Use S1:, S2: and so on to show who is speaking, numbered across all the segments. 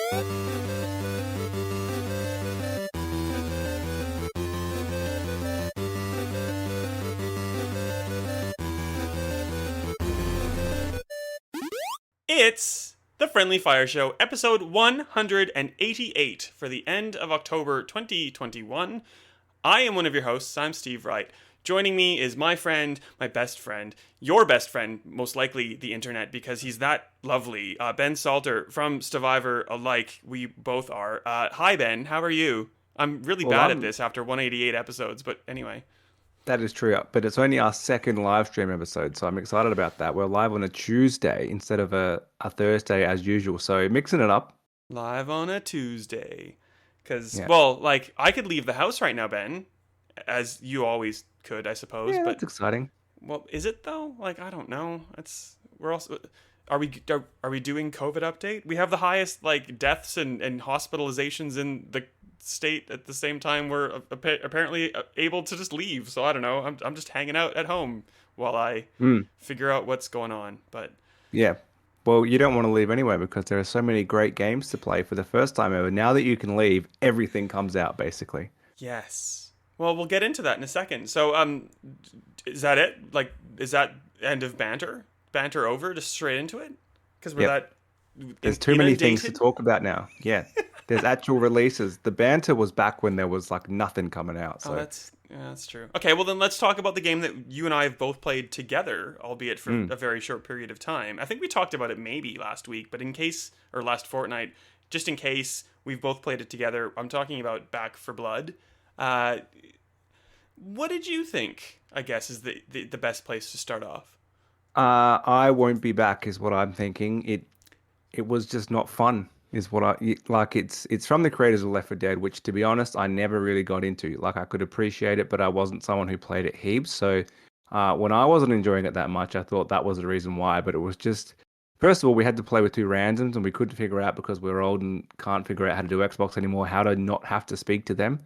S1: It's the Friendly Fire Show, episode 188 for the end of October 2021. I am one of your hosts. I'm Steve Wright. Joining me is my friend, my best friend, your best friend, most likely the internet, because he's that lovely. Ben Salter from Stevivor, alike. We both are. Hi, Ben. How are you? I'm really bad at this after 188 episodes, but anyway.
S2: That is true, but it's only our second live stream episode, so I'm excited about that. We're live on a Tuesday instead of a Thursday as usual, so mixing it up.
S1: Live on a Tuesday. Because, well, like, I could leave the house right now, Ben, as you always could, I suppose.
S2: Yeah,
S1: but
S2: that's exciting.
S1: Well, is it though? Like, I don't know. We're also. Are we doing COVID update? We have the highest like deaths and hospitalizations in the state at the same time we're apparently able to just leave. So I don't know. I'm just hanging out at home while I figure out what's going on. But
S2: yeah, well, you don't want to leave anyway because there are so many great games to play for the first time ever. Now that you can leave, everything comes out basically.
S1: Yes. Well, we'll get into that in a second. So, is that it? Like, is that end of banter? Banter over? Just straight into it? Because we're
S2: There's too many things to talk about now. Yeah. There's actual releases. The banter was back when there was like nothing coming out. So.
S1: Oh, that's true. Okay, well then let's talk about the game that you and I have both played together, albeit for a very short period of time. I think we talked about it maybe last week, but or last fortnight, just in case we've both played it together, I'm talking about Back 4 Blood. What did you think, I guess, is the best place to start off?
S2: I won't be back is what I'm thinking. It was just not fun is what I like. It's from the creators of Left 4 Dead, which to be honest, I never really got into. Like I could appreciate it, but I wasn't someone who played it heaps. So when I wasn't enjoying it that much, I thought that was the reason why. But it was just, first of all, we had to play with two randoms and we couldn't figure out because we're old and can't figure out how to do Xbox anymore, how to not have to speak to them.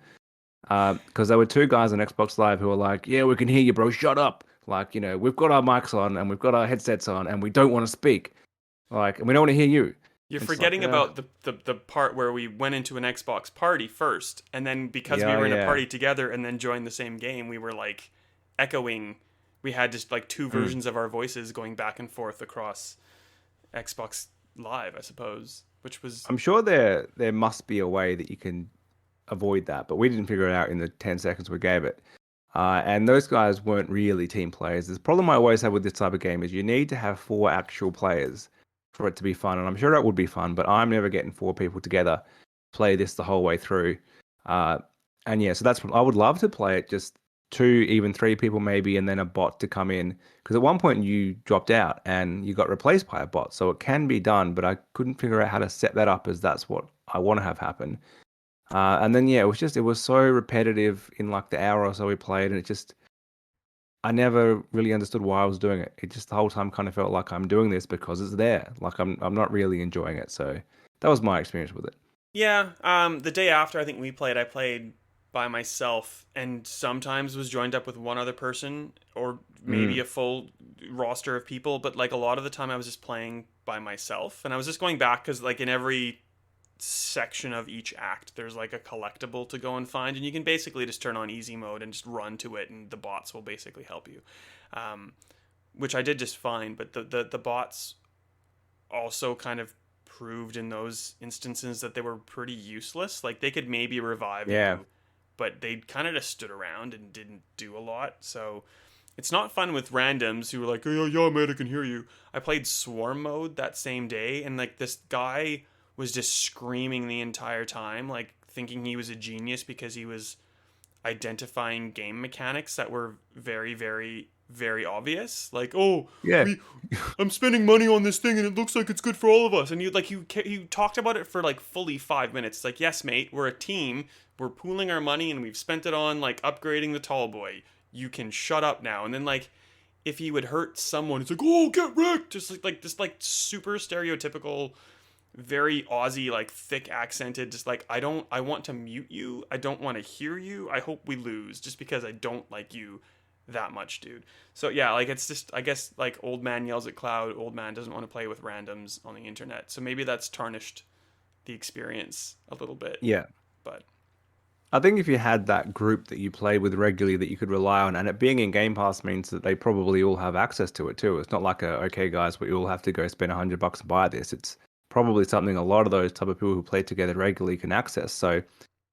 S2: Because there were two guys on Xbox Live who were like, yeah, we can hear you, bro. Shut up. Like, you know, we've got our mics on and we've got our headsets on and we don't want to speak. Like, and we don't want to hear you.
S1: You're forgetting about the part where we went into an Xbox party first. And then because we were in a party together and then joined the same game, we were like echoing. We had just like two versions of our voices going back and forth across Xbox Live, I suppose, which was...
S2: I'm sure there must be a way that you can avoid that, but we didn't figure it out in the 10 seconds we gave it. And those guys weren't really team players. The problem I always have with this type of game is you need to have 4 actual players for it to be fun. And I'm sure it would be fun, but I'm never getting 4 people together, play this the whole way through. And yeah, so that's what I would love to play it, just 2, even 3 people maybe, and then a bot to come in. Because at one point you dropped out and you got replaced by a bot. So it can be done, but I couldn't figure out how to set that up as that's what I want to have happen. And then, yeah, it was so repetitive in like the hour or so we played. And I never really understood why I was doing it. It just the whole time kind of felt like I'm doing this because it's there. Like I'm not really enjoying it. So that was my experience with it.
S1: Yeah. The day after I played by myself and sometimes was joined up with one other person or maybe a full roster of people. But like a lot of the time I was just playing by myself and I was just going back because like in every section of each act there's like a collectible to go and find, and you can basically just turn on easy mode and just run to it and the bots will basically help you, which I did just fine. But the bots also kind of proved in those instances that they were pretty useless. Like they could maybe revive you, but they kind of just stood around and didn't do a lot. So it's not fun with randoms who were like, oh yeah mate, I can hear you. I played swarm mode that same day and like this guy was just screaming the entire time, like thinking he was a genius because he was identifying game mechanics that were very, very, very obvious. Like, oh, yeah, I'm spending money on this thing and it looks like it's good for all of us. And you talked about it for like fully 5 minutes. It's like, yes, mate, we're a team. We're pooling our money and we've spent it on like upgrading the tall boy. You can shut up now. And then like, if he would hurt someone, it's like, oh, get wrecked. Just like this like super stereotypical, very Aussie, like thick accented, just like I want to mute you. I don't want to hear you. I hope we lose just because I don't like you that much, dude. So yeah, like it's just, I guess like old man yells at cloud, old man doesn't want to play with randoms on the internet. So maybe that's tarnished the experience a little bit.
S2: Yeah.
S1: But
S2: I think if you had that group that you play with regularly that you could rely on, and it being in Game Pass means that they probably all have access to it too. It's not like okay, guys, we all have to go spend $100 to buy this. It's probably something a lot of those type of people who play together regularly can access. So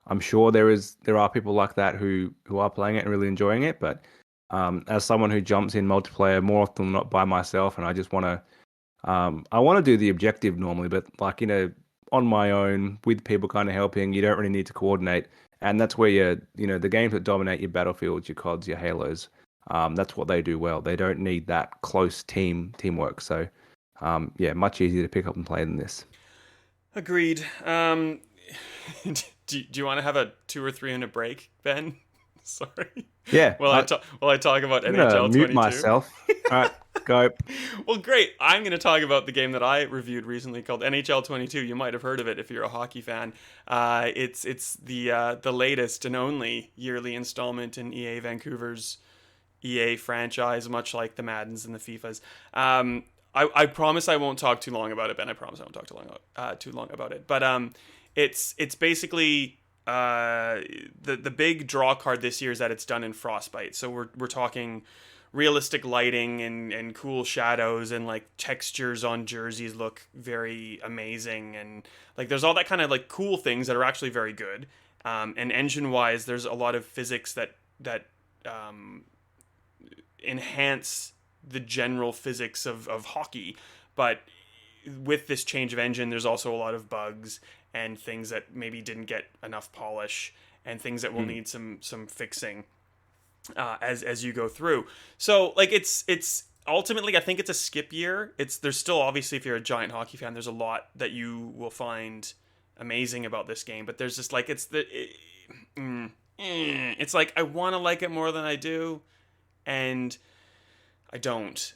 S2: I'm sure there are people like that who are playing it and really enjoying it. But as someone who jumps in multiplayer more often than not by myself, and I want to do the objective normally, but like on my own with people kind of helping, you don't really need to coordinate. And that's where the games that dominate your battlefields, your CODs, your Halos, that's what they do well. They don't need that close teamwork. So, yeah, much easier to pick up and play than this.
S1: agreed. Do you want to have a 2 or 3 minute break, Ben? Sorry.
S2: Yeah.
S1: While I talk about
S2: I'm gonna
S1: NHL 22.
S2: mute myself. All right, go.
S1: Well, great. I'm going to talk about the game that I reviewed recently called NHL 22. You might have heard of it if you're a hockey fan. It's the latest and only yearly installment in EA Vancouver's EA franchise, much like the Maddens and the FIFAs. I promise I won't talk too long about it, Ben. I promise I won't talk too long about it. But it's basically the big draw card this year is that it's done in Frostbite. So we're talking realistic lighting and cool shadows, and like textures on jerseys look very amazing, and like there's all that kind of like cool things that are actually very good. And engine wise, there's a lot of physics that enhance the general physics of hockey, but with this change of engine, there's also a lot of bugs and things that maybe didn't get enough polish, and things that will need some fixing as you go through. So like it's ultimately, I think it's a skip year. There's still, obviously, if you're a giant hockey fan, there's a lot that you will find amazing about this game, but there's just like it's like I want to like it more than I do, and I don't.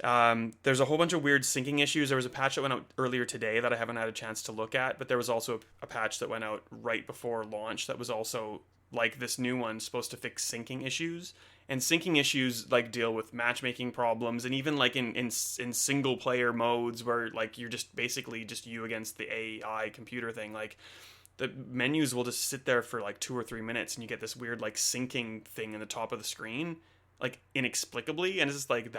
S1: There's a whole bunch of weird syncing issues. There was a patch that went out earlier today that I haven't had a chance to look at, but there was also a patch that went out right before launch that was also like this new one, supposed to fix syncing issues. And syncing issues like deal with matchmaking problems, and even like in single player modes where like you're just basically just you against the AI computer thing. Like the menus will just sit there for like 2 or 3 minutes, and you get this weird like syncing thing in the top of the screen, like inexplicably, and it's just like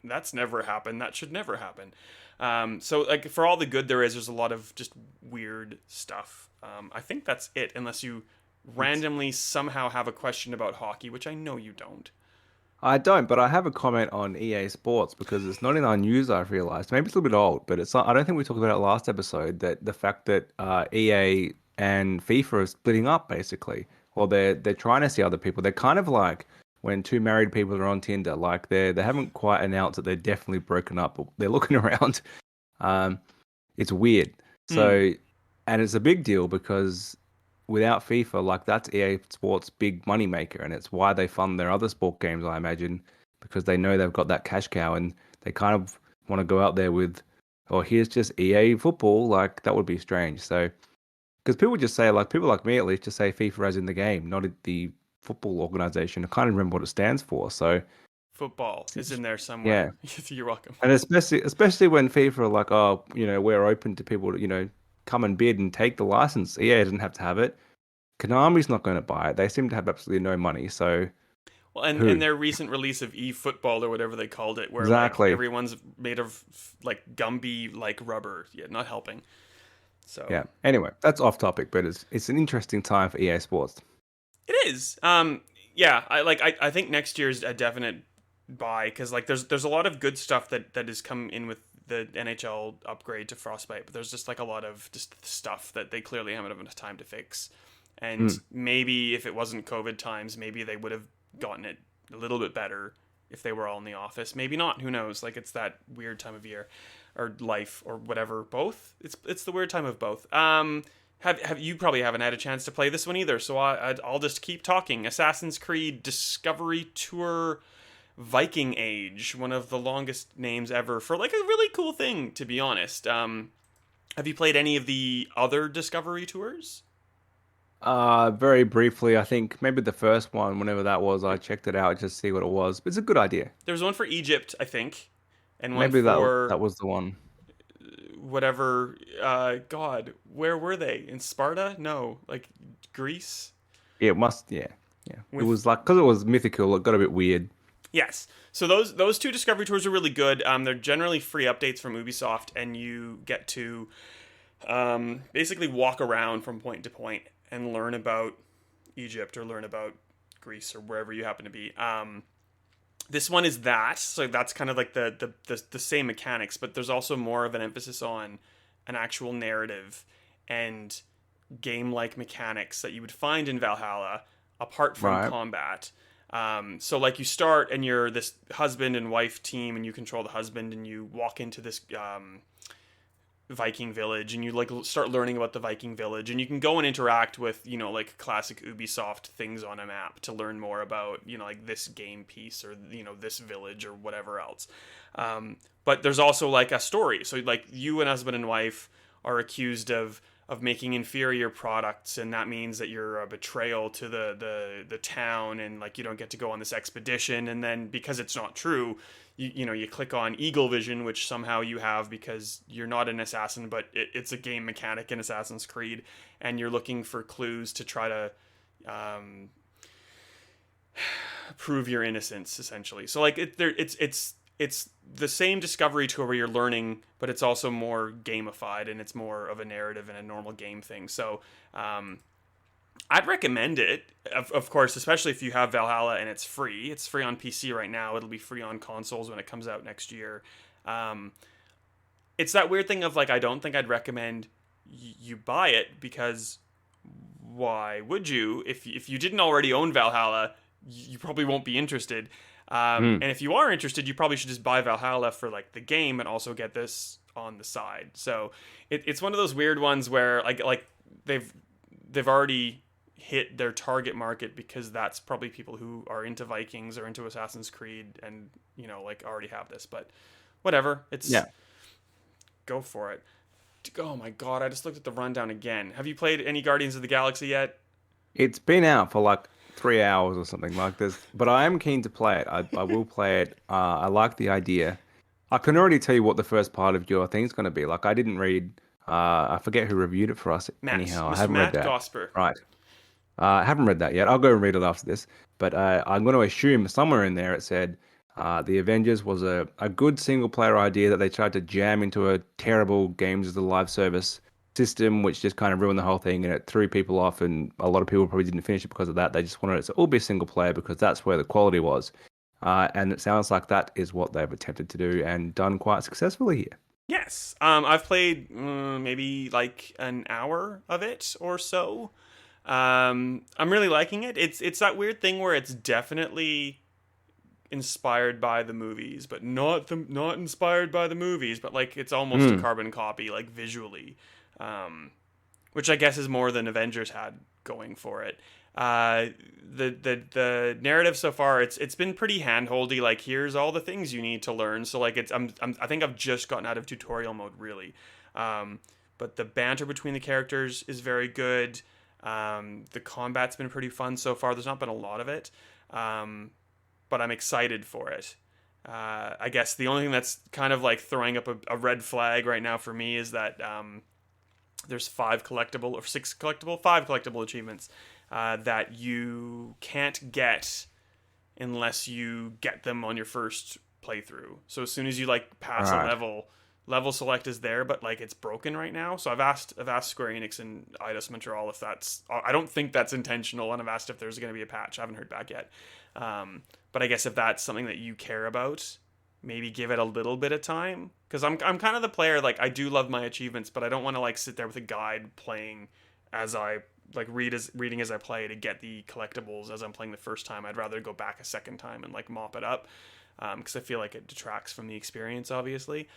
S1: that's never happened. That should never happen. So like for all the good there's a lot of just weird stuff. I think that's it, unless you randomly somehow have a question about hockey, which I know you don't.
S2: I don't, but I have a comment on EA Sports because it's not in our news. I've realized maybe it's a little bit old, but it's not, I don't think we talked about it last episode. That the fact that EA and FIFA are splitting up basically, or they're trying to see other people. They're kind of like when two married people are on Tinder. Like they haven't quite announced that they're definitely broken up, but they're looking around. It's weird. So, and it's a big deal because without FIFA, like that's EA Sports' big money maker, and it's why they fund their other sport games, I imagine, because they know they've got that cash cow, and they kind of want to go out there with, oh, here's just EA football. Like that would be strange. So, because people just say, like people like me at least, just say FIFA as in the game, not the football organization. I can't remember what it stands for. So
S1: Football is in there somewhere.
S2: Yeah,
S1: You're welcome.
S2: and especially when FIFA are like, oh, we're open to people to come and bid and take the license. EA doesn't have to have it. Konami's not going to buy it. They seem to have absolutely no money. So,
S1: well, and their recent release of eFootball or whatever they called it, where
S2: exactly.
S1: like everyone's made of like Gumby like rubber, not helping. So
S2: yeah. Anyway, that's off topic, but it's an interesting time for EA Sports.
S1: It is. Yeah. I think next year's a definite buy, because like there's a lot of good stuff that has come in with the NHL upgrade to Frostbite, but there's just like a lot of just stuff that they clearly haven't had enough time to fix. And maybe if it wasn't COVID times, maybe they would have gotten it a little bit better if they were all in the office. Maybe not. Who knows? Like it's that weird time of year or life or whatever. Both. It's the weird time of both. Have you probably haven't had a chance to play this one either? So I'll just keep talking. Assassin's Creed Discovery Tour Viking Age, one of the longest names ever for like a really cool thing, to be honest. Have you played any of the other Discovery Tours?
S2: Very briefly, I think maybe the first one, whenever that was, I checked it out just to see what it was. But it's a good idea.
S1: There was one for Egypt, I think, and one
S2: maybe
S1: for
S2: that was the one.
S1: whatever. God, where were they? In Sparta? No, like Greece.
S2: It must, yeah, yeah. It
S1: With
S2: was like because it was mythical, it got a bit weird.
S1: Yes. So those two discovery tours are really good. They're generally free updates from Ubisoft, and you get to basically walk around from point to point and learn about Egypt or learn about Greece or wherever you happen to be. This one is that, so that's kind of like the same mechanics, but there's also more of an emphasis on an actual narrative and game-like mechanics that you would find in Valhalla, apart from
S2: Right.
S1: combat. So like you start and you're this husband and wife team, and you control the husband, and you walk into this Viking village, and you like start learning about the Viking village, and you can go and interact with, you know, like classic Ubisoft things on a map to learn more about, you know, like this game piece or, you know, this village or whatever else. But there's also like a story. So like you and husband and wife are accused of making inferior products, and that means that you're a betrayal to the town, and like you don't get to go on this expedition. And then because it's not true, you know, you click on Eagle Vision, which somehow you have because you're not an assassin, but it's a game mechanic in Assassin's Creed, and you're looking for clues to try to prove your innocence, essentially. So like it's the same discovery tour where you're learning, but it's also more gamified, and it's more of a narrative and a normal game thing. So I'd recommend it, of course, especially if you have Valhalla and it's free. It's free on PC right now. It'll be free on consoles when it comes out next year. It's that weird thing of like, I don't think I'd recommend you buy it, because why would you? If you didn't already own Valhalla, you probably won't be interested. And if you are interested, you probably should just buy Valhalla for like the game and also get this on the side. So it's one of those weird ones where like they've already hit their target market, because that's probably people who are into Vikings or into Assassin's Creed, and you know, like already have this. But whatever, it's go for it. Oh my god, I just looked at the rundown again. Have you played any Guardians of the Galaxy yet?
S2: It's been out for like 3 hours or something like this, but I am keen to play it. I will play it. I like the idea. I can already tell you what the first part of your thing's going to be. Like I didn't read. I forget who reviewed it for us. Anyhow, I
S1: Mr.
S2: haven't read
S1: Matt
S2: that.
S1: Gosper.
S2: Right. I haven't read that yet. I'll go and read it after this. But I'm going to assume somewhere in there it said the Avengers was a good single player idea that they tried to jam into a terrible games as a live service system, which just kind of ruined the whole thing, and it threw people off. And a lot of people probably didn't finish it because of that. They just wanted it to all be single player because that's where the quality was. And it sounds like that is what they've attempted to do and done quite successfully here.
S1: Yes. I've played maybe like an hour of it or so. I'm really liking it. It's that weird thing where it's definitely inspired by the movies, but not inspired by the movies, but like it's almost a carbon copy, like visually, which I guess is more than Avengers had going for it. The narrative so far, it's been pretty handholdy. Like here's all the things you need to learn. So like I think I've just gotten out of tutorial mode really, but the banter between the characters is very good. The combat's been pretty fun so far. There's not been a lot of it, but I'm excited for it. I guess the only thing that's kind of like throwing up a red flag right now for me is that there's 5 collectible achievements that you can't get unless you get them on your first playthrough. So as soon as you like pass a level select is there, but like it's broken right now. So I've asked Square Enix and Eidos Montreal if that's. I don't think that's intentional, and I've asked if there's going to be a patch. I haven't heard back yet. But I guess if that's something that you care about, maybe give it a little bit of time, because I'm kind of the player, like I do love my achievements, but I don't want to like sit there with a guide playing as I like reading as I play to get the collectibles as I'm playing the first time. I'd rather go back a second time and like mop it up, because I feel like it detracts from the experience, obviously.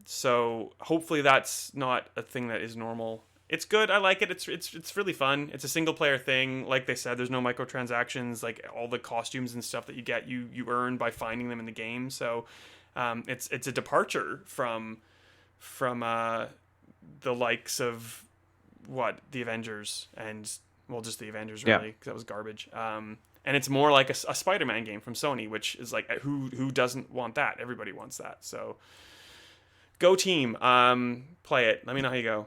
S1: So hopefully that's not a thing that is normal. It's good. I like it. It's really fun. It's a single player thing. Like they said, there's no microtransactions. Like all the costumes and stuff that you get, you earn by finding them in the game. So it's a departure from the likes of the Avengers and just the Avengers really, because that was garbage. And it's more like a Spider-Man game from Sony, which is like who doesn't want that? Everybody wants that. So Go team. Play it. Let me know how you go.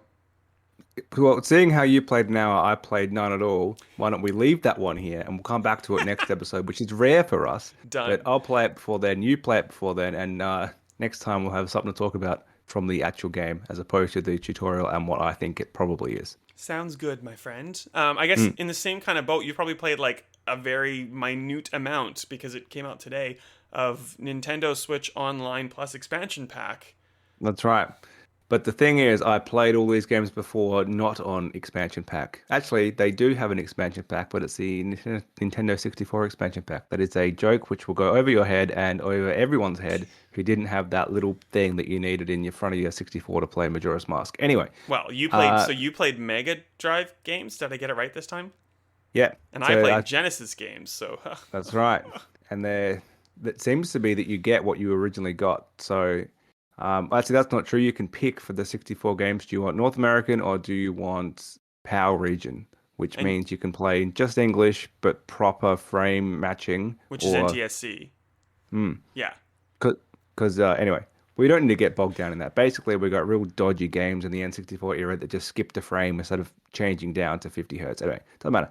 S2: Well, seeing how you played an hour, I played none at all. Why don't we leave that one here and we'll come back to it next episode, which is rare for us. But
S1: Done.
S2: I'll play it before then, you play it before then, and next time we'll have something to talk about from the actual game as opposed to the tutorial and what I think it probably is.
S1: Sounds good, my friend. I guess
S2: Mm,
S1: in the same kind of boat, you probably played like a very minute amount because it came out today of Nintendo Switch Online Plus expansion pack.
S2: that's right. But the thing is, I played all these games before, not on expansion pack. Actually, they do have an expansion pack, but it's the Nintendo 64 expansion pack. That is a joke which will go over your head and over everyone's head who didn't have that little thing that you needed in your front of your 64 to play Majora's Mask. Anyway,
S1: Well,
S2: uh,
S1: you played Mega Drive games. Did I get it right this time?
S2: yeah.
S1: And I
S2: So
S1: played Genesis games. So
S2: that's right. And that seems to be that you get what you originally got. So actually, that's not true. You can pick for the 64 games. Do you want North American or do you want PAL region? Which
S1: and
S2: means you can play just English, but proper frame matching.
S1: which is
S2: Or,
S1: NTSC.
S2: hmm,
S1: Yeah.
S2: because anyway, we don't need to get bogged down in that. Basically, we got real dodgy games in the N64 era that just skipped a frame instead of changing down to 50 hertz. Anyway, doesn't matter.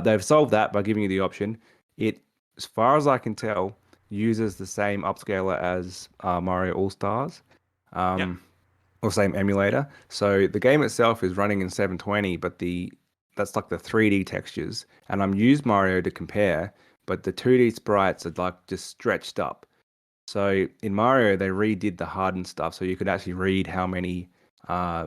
S2: They've solved that by giving you the option. It, as far as I can tell, uses the same upscaler as Mario All Stars,
S1: Yep.
S2: or same emulator. So the game itself is running in 720, but that's like the 3D textures, and I'm used Mario to compare, but the 2D sprites are like just stretched up. So in Mario, they redid the hardened stuff, so you could actually read uh,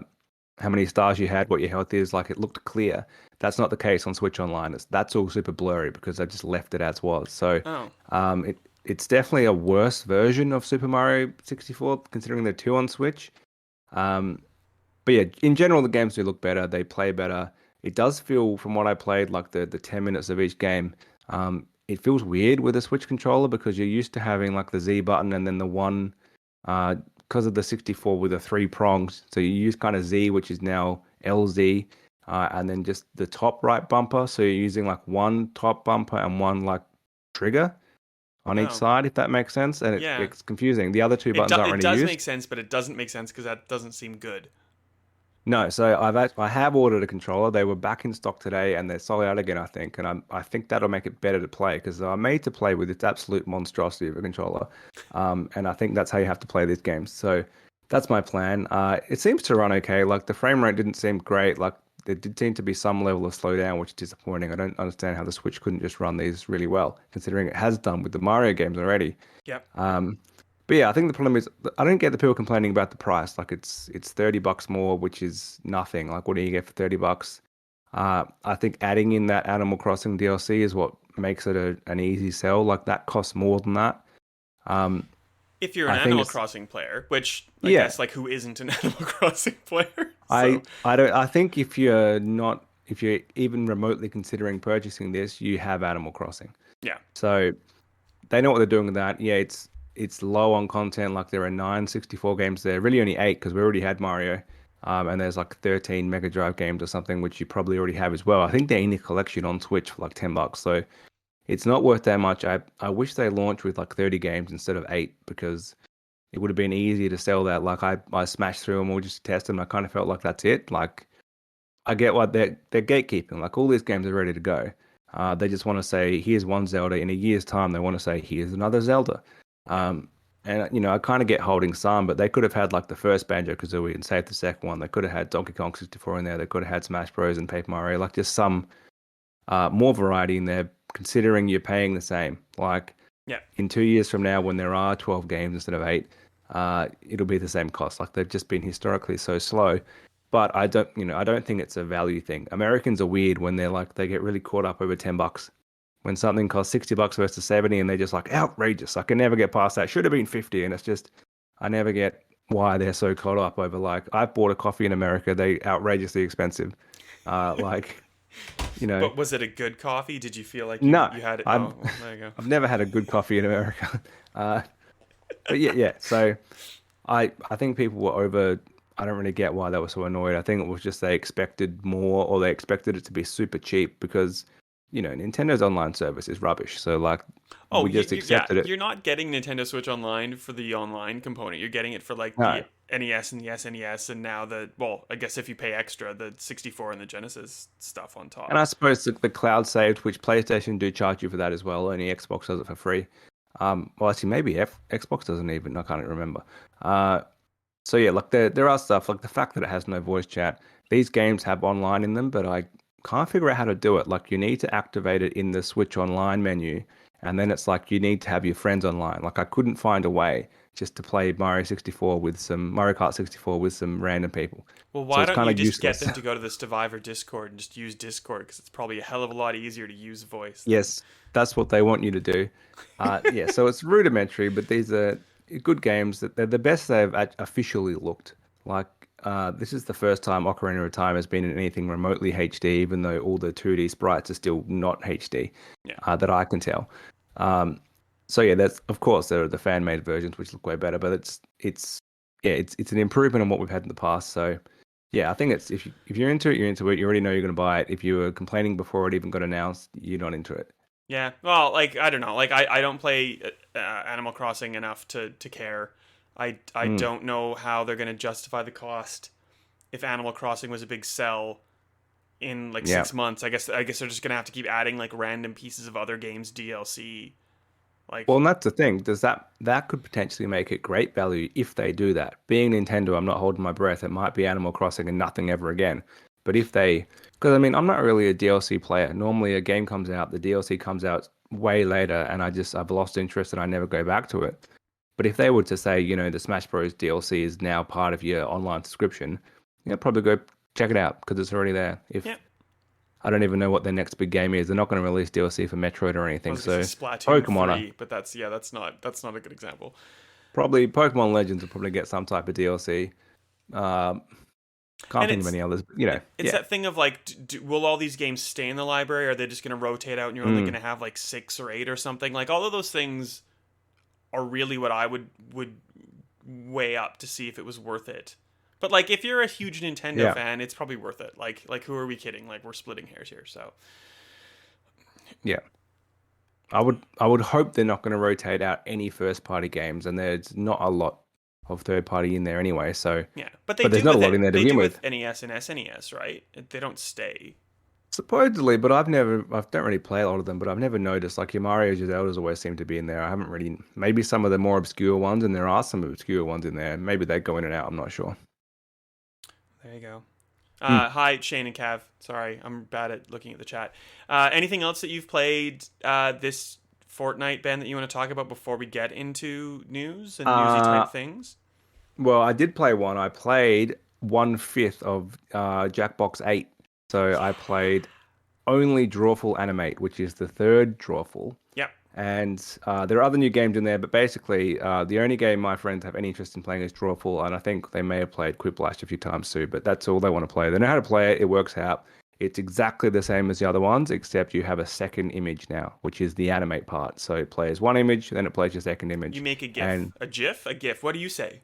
S2: how many stars you had, what your health is. Like it looked clear. That's not the case on Switch Online. That's all super blurry because they just left it as was. So
S1: Oh.
S2: it's definitely a worse version of Super Mario 64, considering the two on Switch. Um, but yeah, in general, the games do look better. They play better. It does feel, from what I played, like the 10 minutes of each game, it feels weird with a Switch controller because you're used to having like the Z button and then the one, because of the 64 with the three prongs. So you use kind of Z, which is now LZ, and then just the top right bumper. So you're using like one top bumper and one like trigger on each
S1: Oh.
S2: side, if that makes sense. And
S1: Yeah.
S2: it's confusing. The other two buttons aren't
S1: It
S2: really
S1: does
S2: used.
S1: make sense, but it doesn't make sense because that doesn't seem good.
S2: No, so I have ordered a controller. They were back in stock today, and they're sold out again, I think. And I think that'll make it better to play because they're made to play with this absolute monstrosity of a controller. And I think that's how you have to play these games. So that's my plan. It seems to run okay. Like the frame rate didn't seem great. Like there did seem to be some level of slowdown, which is disappointing. I don't understand how the Switch couldn't just run these really well, considering it has done with the Mario games already.
S1: Yep.
S2: But yeah, I think the problem is I don't get the people complaining about the price. Like it's $30 more, which is nothing. Like what do you get for $30? I think adding in that Animal Crossing DLC is what makes it an easy sell. Like that costs more than that. Um,
S1: If you're an
S2: I think
S1: Animal
S2: it's
S1: Crossing player, which I
S2: yeah.
S1: guess like who isn't an Animal Crossing player?
S2: I
S1: So
S2: I don't. I think if you're even remotely considering purchasing this, you have Animal Crossing.
S1: yeah.
S2: So they know what they're doing with that. Yeah, it's low on content. Like there are 964 games there, really only eight because we already had Mario, and there's like 13 Mega Drive games or something which you probably already have as well. I think they're in the collection on Switch for like $10, so it's not worth that much. I wish they launched with like 30 games instead of eight because it would have been easier to sell that. Like I smashed through them all just to test them. I kind of felt like that's it. Like I get what they're gatekeeping. Like all these games are ready to go. They just want to say, here's one Zelda. In a year's time, they want to say, here's another Zelda. Um, and I kind of get holding some, but they could have had like the first Banjo-Kazooie and saved the second one. They could have had Donkey Kong 64 in there. They could have had Smash Bros. And Paper Mario. Like just some more variety in there, considering you're paying the same. Like
S1: Yeah.
S2: in 2 years from now, when there are 12 games instead of eight, it'll be the same cost. Like they've just been historically so slow. But I don't think it's a value thing. Americans are weird when they get really caught up over $10. When something costs $60 versus 70 and they're just like outrageous. I can never get past that. Should have been 50. And it's just, I never get why they're so caught up over like, I've bought a coffee in America. They outrageously expensive. Like, you know,
S1: But was it a good coffee? Did you feel like
S2: no,
S1: you had it?
S2: I've,
S1: Oh, well, there you go.
S2: I've never had a good coffee in America. Uh, but yeah. So I think people were over. I don't really get why they were so annoyed. I think it was just they expected more, or they expected it to be super cheap because Nintendo's online service is rubbish. So like,
S1: Oh,
S2: we just
S1: yeah,
S2: accepted it.
S1: you're not getting Nintendo Switch Online for the online component. You're getting it for like
S2: No.
S1: the NES and the SNES, and now I guess if you pay extra, the 64 and the Genesis stuff on
S2: And
S1: top.
S2: I suppose the cloud saved, which PlayStation do charge you for that as well. Only Xbox does it for free. Well, actually, maybe Xbox doesn't even. I can't even remember. Uh, so yeah, like there are stuff like the fact that it has no voice chat. These games have online in them, but I can't figure out how to do it. Like you need to activate it in the Switch Online menu, and then it's like you need to have your friends online. Like I couldn't find a way just to play Mario Kart 64 with some random people.
S1: Well,
S2: So
S1: why
S2: it's
S1: don't
S2: kind
S1: you
S2: of
S1: just get
S2: useless.
S1: them to go to the Stevivor Discord and just use Discord because it's probably a hell of a lot easier to use voice than.
S2: Yes, that's what they want you to do. Yeah, so it's rudimentary, but these are good games. That they're the best they've officially looked. Like this is the first time Ocarina of Time has been in anything remotely HD, even though all the 2D sprites are still not HD,
S1: Yeah.
S2: that I can tell. Um, so yeah, that's of course there are the fan-made versions which look way better, but it's an improvement on what we've had in the past. So yeah, I think it's if you're into it, you're into it. You already know you're going to buy it. If you were complaining before it even got announced, you're not into it.
S1: Yeah. Well, like I don't know. Like I don't play Animal Crossing enough to care. I
S2: Mm,
S1: don't know how they're going to justify the cost if Animal Crossing was a big sell in like
S2: yeah.
S1: 6 months. I guess they're just going to have to keep adding like random pieces of other games DLC.
S2: Well,
S1: Like
S2: and that's the thing. Does that could potentially make it great value if they do that? Being Nintendo, I'm not holding my breath. It might be Animal Crossing and nothing ever again. But if they, because I mean, I'm not really a DLC player. Normally, a game comes out, the DLC comes out way later, and I've lost interest and I never go back to it. But if they were to say, the Smash Bros. DLC is now part of your online subscription, probably go check it out because it's already there.
S1: yeah.
S2: If I don't even know what their next big game is, they're not going to release DLC for Metroid or
S1: I
S2: anything.
S1: was gonna
S2: So
S1: say Splatoon
S2: Pokemon are
S1: 3, but that's not a good example.
S2: probably Pokemon Legends will probably get some type of DLC. Um, can't
S1: And
S2: think of any others.
S1: it's
S2: Yeah.
S1: that thing of like, will all these games stay in the library? Or are they just going to rotate out and you're only
S2: Mm,
S1: going to have like 6 or 8 or something? Like all of those things are really what I would weigh up to see if it was worth it. But like, if you're a huge Nintendo
S2: yeah.
S1: fan, it's probably worth it. Like who are we kidding? Like we're splitting hairs here. So
S2: Yeah. I would hope they're not going to rotate out any first party games, and there's not a lot of third party in there anyway. So,
S1: yeah, but they
S2: but there's
S1: do
S2: not a
S1: with
S2: lot in
S1: it.
S2: there to
S1: They
S2: begin
S1: do
S2: with.
S1: with NES and SNES, right? They don't stay.
S2: Supposedly, but I don't really play a lot of them, but I've never noticed. Like your Mario's, your Zeldas always seem to be in there. I haven't really, maybe some of the more obscure ones, and there are some obscure ones in there. Maybe they go in and out. I'm not sure.
S1: There you go.
S2: Hmm.
S1: Hi, Shane and Cav. Sorry, I'm bad at looking at the chat. Anything else that you've played this fortnight, Ben, that you want to talk about before we get into news and newsy
S2: Uh,
S1: type things?
S2: well, I did play one. I played 1/5 of Jackbox 8. So I played only Drawful Animate, which is the third Drawful.
S1: Yep.
S2: And there are other new games in there, but basically, the only game my friends have any interest in playing is Drawful, and I think they may have played Quiplash a few times too, but that's all they want to play. They know how to play it, it works out. It's exactly the same as the other ones, except you have a second image now, which is the animate part. So it plays one image, then it plays your second
S1: You
S2: image.
S1: make a GIF,
S2: And,
S1: a GIF, a GIF. What do you say?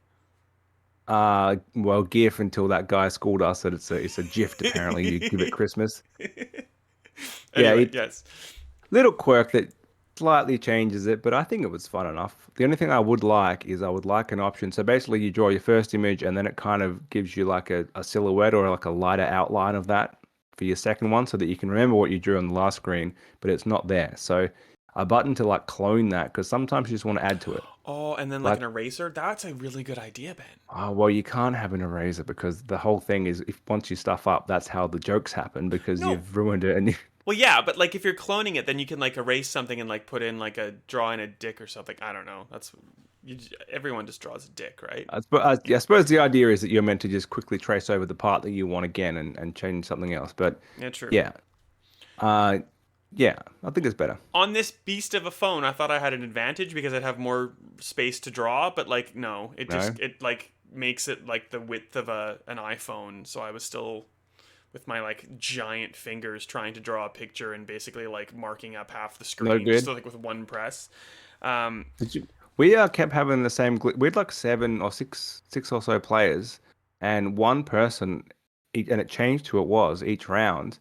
S2: well, GIF until that guy schooled us that it's a GIF, apparently, you give it Christmas. Yeah,
S1: Anyway,
S2: it
S1: yes.
S2: little quirk that slightly changes it, but I think it was fun enough. The only thing I would like is I would like an option. So basically, you draw your first image, and then it kind of gives you like a silhouette or like a lighter outline of that for your second one, so that you can remember what you drew on the last screen, but it's not there. So a button to like clone that, because sometimes you just want to add to it.
S1: Oh, and then like
S2: Like,
S1: an eraser. That's a really good idea, Ben.
S2: oh, well, you can't have an eraser because the whole thing is if once you stuff up, that's how the jokes happen because
S1: No.
S2: you've ruined it. And
S1: Well, yeah, but like if you're cloning it, then you can like erase something and like put in like a draw in a dick or something. I don't know. Everyone just draws a dick, right?
S2: I suppose the idea is that you're meant to just quickly trace over the part that you want again and change something else. But
S1: Yeah, true.
S2: yeah, uh, yeah, I think it's better.
S1: On this beast of a phone, I thought I had an advantage because I'd have more space to draw, but like no,
S2: No,
S1: it like makes it like the width of an iPhone, so I was still with my like giant fingers trying to draw a picture and basically like marking up half the
S2: no
S1: screen just
S2: good.
S1: like with one press. Um,
S2: Did you? We kept having the same. We had like seven or six or so players, and one person, and it changed who it was each round.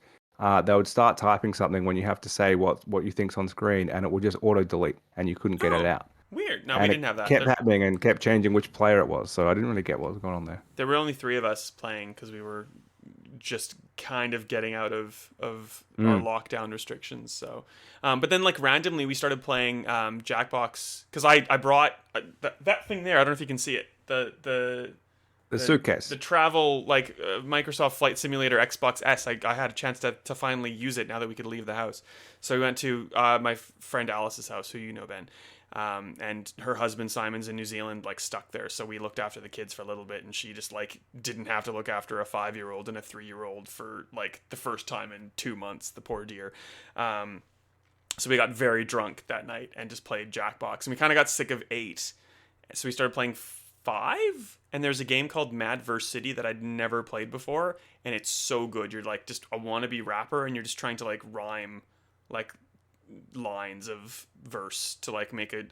S2: they would start typing something when you have to say what you think's on screen, and it would just auto delete, and you couldn't get it
S1: Oh,
S2: out.
S1: weird. No, we
S2: And
S1: didn't
S2: it
S1: have that.
S2: kept happening and kept changing which player it was. So I didn't really get what was going on there.
S1: There were only three of us playing because we were just kind of getting out of our
S2: Mm.
S1: lockdown restrictions. So, but then like randomly we started playing Jackbox because I brought that thing there. I don't know if you can see it.
S2: The
S1: The
S2: suitcase.
S1: the travel like Microsoft Flight Simulator Xbox S. I had a chance to finally use it now that we could leave the house. So we went to my friend Alice's house, who you know, Ben. And her husband Simon's in New Zealand, like stuck there. So we looked after the kids for a little bit, and she just like didn't have to look after a 5-year-old and a 3-year-old for like the first time in 2 months. The poor dear. So we got very drunk that night and just played Jackbox, and we kind of got sick of 8, so we started playing 5. And there's a game called Mad Verse City that I'd never played before, and it's so good. You're like just a wannabe rapper, and you're just trying to like rhyme like lines of verse to like make a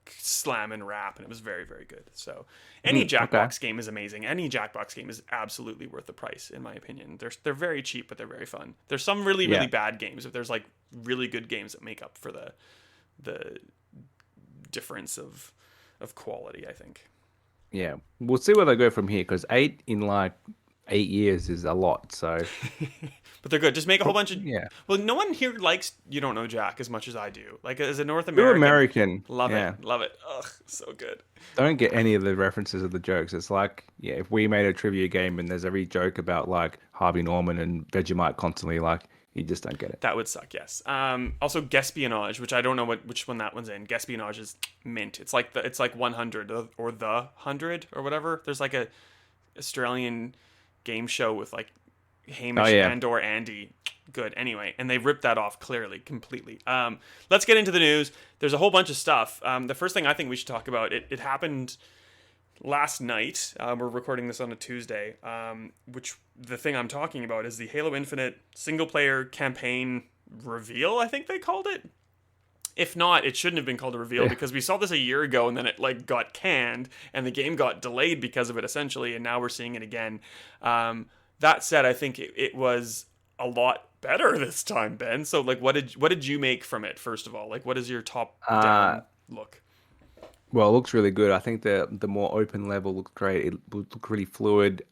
S1: slam and rap, and it was very very good. So any
S2: Okay.
S1: Jackbox game is amazing. Any Jackbox game is absolutely worth the price in my opinion. They're very cheap, but they're very fun. There's some really
S2: Yeah.
S1: really bad games, but there's like really good games that make up for the difference of quality, I think.
S2: Yeah. We'll see where they go from here because 8 in like 8 years is a lot. So
S1: But they're good. Just make a whole bunch of.
S2: yeah.
S1: Well, no one here likes You Don't Know Jack as much as I do. Like as a North
S2: You're
S1: American,
S2: American.
S1: love
S2: Yeah.
S1: it, love it. Ugh, so good.
S2: Don't get any of the references of the jokes. It's like, yeah, if we made a trivia game and there's every joke about like Harvey Norman and Vegemite constantly, like you just don't get it.
S1: That would suck. Yes. Also, Guespionage, which I don't know which one that one's in. Guespionage is mint. It's like 100 or the 100 or whatever. There's like a Australian game show with like
S2: Oh
S1: Hamish
S2: yeah.
S1: and or Andy. Good. Anyway, and they ripped that off clearly, completely. Let's get into the news. There's a whole bunch of stuff. The first thing I think we should talk about, it happened last night. We're recording this on a Tuesday. Which the thing I'm talking about is the Halo Infinite single player campaign reveal, I think they called it. If not, it shouldn't have been called a reveal because we saw this a year ago and then it like got canned and the game got delayed because of it essentially, and now we're seeing it again. That said, I think it was a lot better this time, Ben. So like what did you make from it first of all? Like what is your top
S2: Uh,
S1: down look?
S2: well, it looks really good. I think the more open level looks great. It looked really fluid.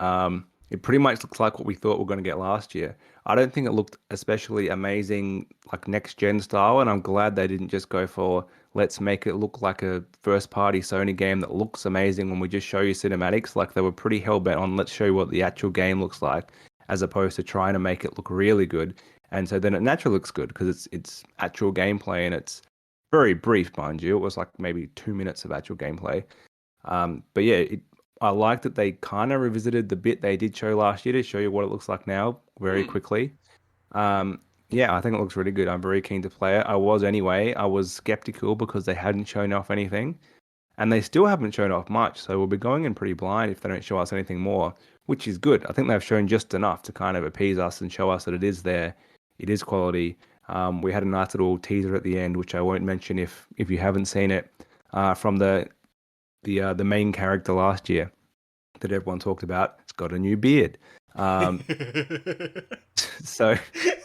S2: It pretty much looks like what we thought we were going to get last year. I don't think it looked especially amazing, like next gen style, and I'm glad they didn't just go for let's make it look like a first party Sony game that looks amazing when we just show you cinematics. Like they were pretty hell bent on let's show you what the actual game looks like, as opposed to trying to make it look really good. And so then it naturally looks good because it's actual gameplay and it's very brief, mind you. It was like maybe 2 minutes of actual gameplay. But yeah, I like that they kind of revisited the bit they did show last year to show you what it looks like now very
S1: Hmm.
S2: quickly. Yeah, I think it looks really good. I'm very keen to play it. I was anyway. I was skeptical because they hadn't shown off anything, and they still haven't shown off much. So we'll be going in pretty blind if they don't show us anything more, which is good. I think they've shown just enough to kind of appease us and show us that it is there, it is quality. We had a nice little teaser at the end, which I won't mention if you haven't seen it, from the main character last year that everyone talked about. It's got a new beard. Um, so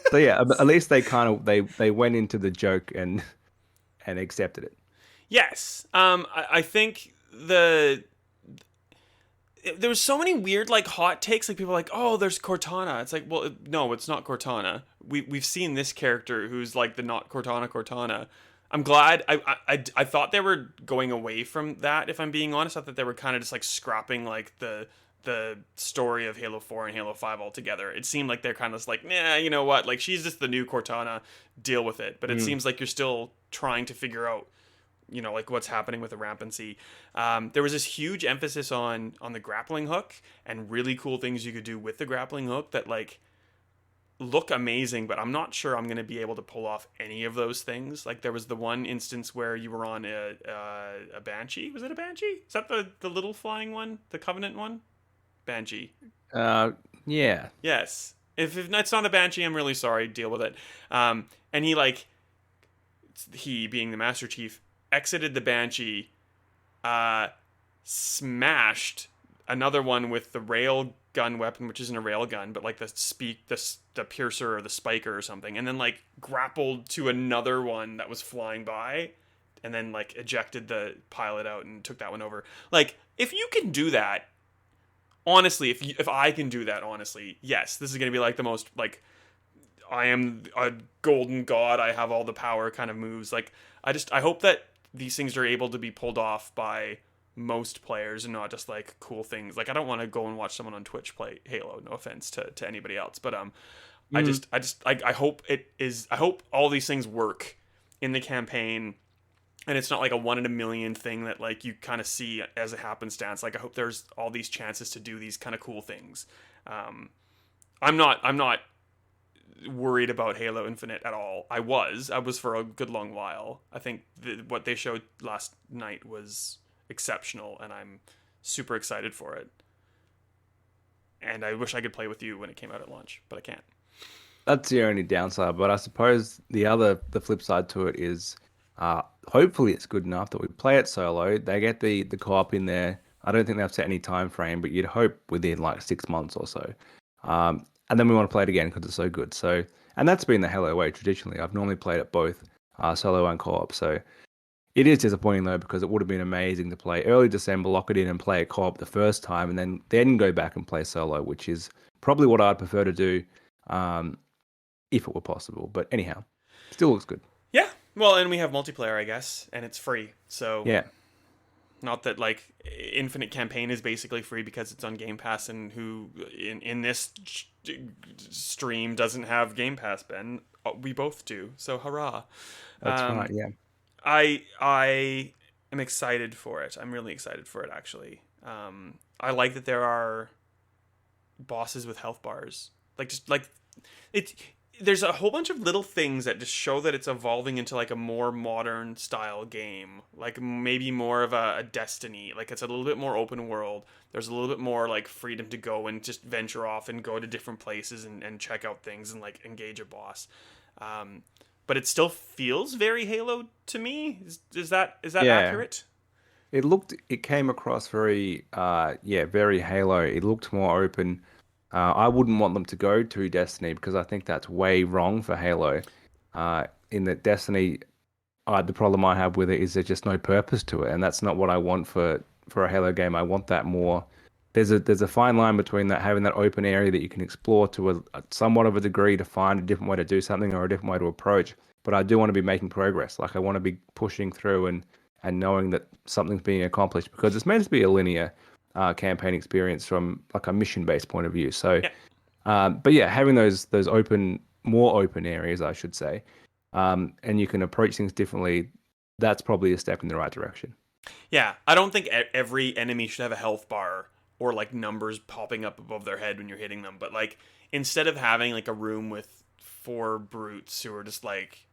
S2: so yeah, at least they kind of they went into the joke and accepted it.
S1: Yes. I think there was so many weird like hot takes. Like people were like, oh, there's Cortana. It's like, well, no, it's not Cortana. We've seen this character who's like the not Cortana. I'm glad. I thought they were going away from that. If I'm being honest, I thought they were kind of just like scrapping like the story of Halo 4 and Halo 5 altogether. It seemed like they're kind of just like, nah, you know what? Like she's just the new Cortana. Deal with it. But it
S2: Mm.
S1: seems like you're still trying to figure out like what's happening with the rampancy. There was this huge emphasis on the grappling hook and really cool things you could do with the grappling hook that like look amazing, but I'm not sure I'm going to be able to pull off any of those things. Like there was the one instance where you were on a banshee. Was it a banshee? Is that the little flying one, the Covenant one? Banshee.
S2: Uh, yeah.
S1: Yes. If it's not a banshee, I'm really sorry. Deal with it. And he being the Master Chief exited the banshee, smashed another one with the rail gun weapon, which isn't a rail gun, but like the piercer or the spiker or something, and then like grappled to another one that was flying by, and then like ejected the pilot out and took that one over. Like, if you can do that, honestly, if I can do that, honestly, yes, this is gonna be like the most like I am a golden god, I have all the power kind of moves. Like, I hope that these things are able to be pulled off by most players and not just like cool things. Like, I don't want to go and watch someone on Twitch play Halo, no offense to anybody else, but I hope it is. I hope all these things work in the campaign, and it's not like a 1 in a million thing that like you kind of see as a happenstance. Like, I hope there's all these chances to do these kind of cool things. I'm not worried about Halo Infinite at all. I was for a good long while. I think what they showed last night was exceptional, and I'm super excited for it. And I wish I could play with you when it came out at launch, but I can't.
S2: That's the only downside, but I suppose the flip side to it is, hopefully it's good enough that we play it solo. They get the co-op in there. I don't think they've set any time frame, but you'd hope within like 6 months or so. And then we want to play it again because it's so good. So, and that's been the Halo way traditionally. I've normally played it both solo and co-op. So it is disappointing though, because it would have been amazing to play early December, lock it in and play a co-op the first time, and then go back and play solo, which is probably what I'd prefer to do, if it were possible. But anyhow, still looks good.
S1: Yeah. Well, and we have multiplayer, I guess, and it's free. So
S2: yeah.
S1: Not that like Infinite Campaign is basically free because it's on Game Pass, and who in this stream doesn't have Game Pass, Ben? We both do. So hurrah.
S2: That's right, yeah.
S1: I am excited for it. I'm really excited for it, actually. I like that there are bosses with health bars. Like, just like there's a whole bunch of little things that just show that it's evolving into like a more modern style game, like maybe more of a Destiny. Like, it's a little bit more open world. There's a little bit more like freedom to go and just venture off and go to different places and check out things and like engage a boss. But it still feels very Halo to me. Is that accurate?
S2: It came across very very Halo. It looked more open. I wouldn't want them to go to Destiny, because I think that's way wrong for Halo. In that Destiny, the problem I have with it is there's just no purpose to it, and that's not what I want for a Halo game. I want that more. There's a fine line between that, having that open area that you can explore to a somewhat of a degree to find a different way to do something or a different way to approach. But I do want to be making progress. Like, I want to be pushing through and knowing that something's being accomplished, because it's meant to be a linear campaign experience from like a mission-based point of view. So, yeah. But yeah, having those more open areas, I should say, and you can approach things differently, that's probably a step in the right direction.
S1: Yeah, I don't think every enemy should have a health bar or like numbers popping up above their head when you're hitting them. But like, instead of having like a room with 4 brutes who are just like,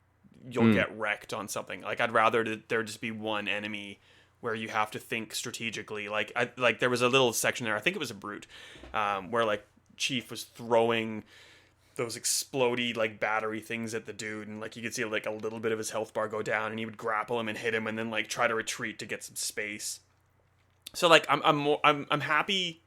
S1: you'll get wrecked on something, like, I'd rather that there just be one enemy where you have to think strategically. Like, there was a little section there, I think it was a brute, where like Chief was throwing those explodey like battery things at the dude, and like you could see like a little bit of his health bar go down, and he would grapple him and hit him and then like try to retreat to get some space. So like I'm happy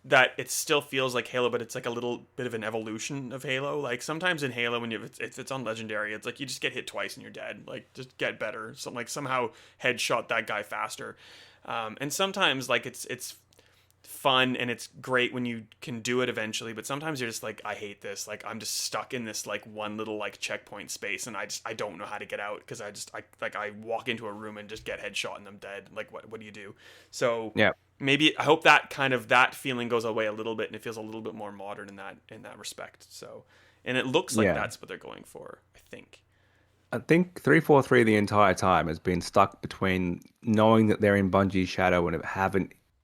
S1: that it still feels like Halo, but it's like a little bit of an evolution of Halo. Like, sometimes in Halo, when if it's on Legendary, it's like you just get hit twice and you're dead. Like, just get better. So like somehow headshot that guy faster. And sometimes like it's fun and it's great when you can do it eventually, but sometimes you're just like, I hate this. Like, I'm just stuck in this like one little like checkpoint space, and I don't know how to get out, because I walk into a room and just get headshot and I'm dead. Like, what do you do? So yeah. Maybe I hope that feeling goes away a little bit, and it feels a little bit more modern in that respect. So, and it looks like that's what they're going for, I think.
S2: I think 343 the entire time has been stuck between knowing that they're in Bungie's shadow and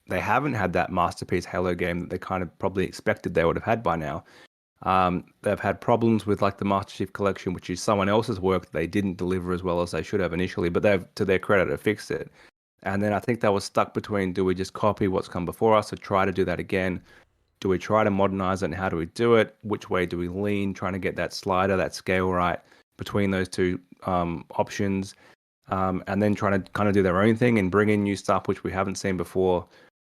S2: they haven't had that masterpiece Halo game that they kind of probably expected they would have had by now. They've had problems with like the Master Chief Collection, which is someone else's work that they didn't deliver as well as they should have initially, but they've, to their credit, have fixed it. And then I think they were stuck between, do we just copy what's come before us or try to do that again? Do we try to modernize it, and how do we do it? Which way do we lean? Trying to get that slider, that scale right between those two options. And then trying to kind of do their own thing and bring in new stuff, which we haven't seen before.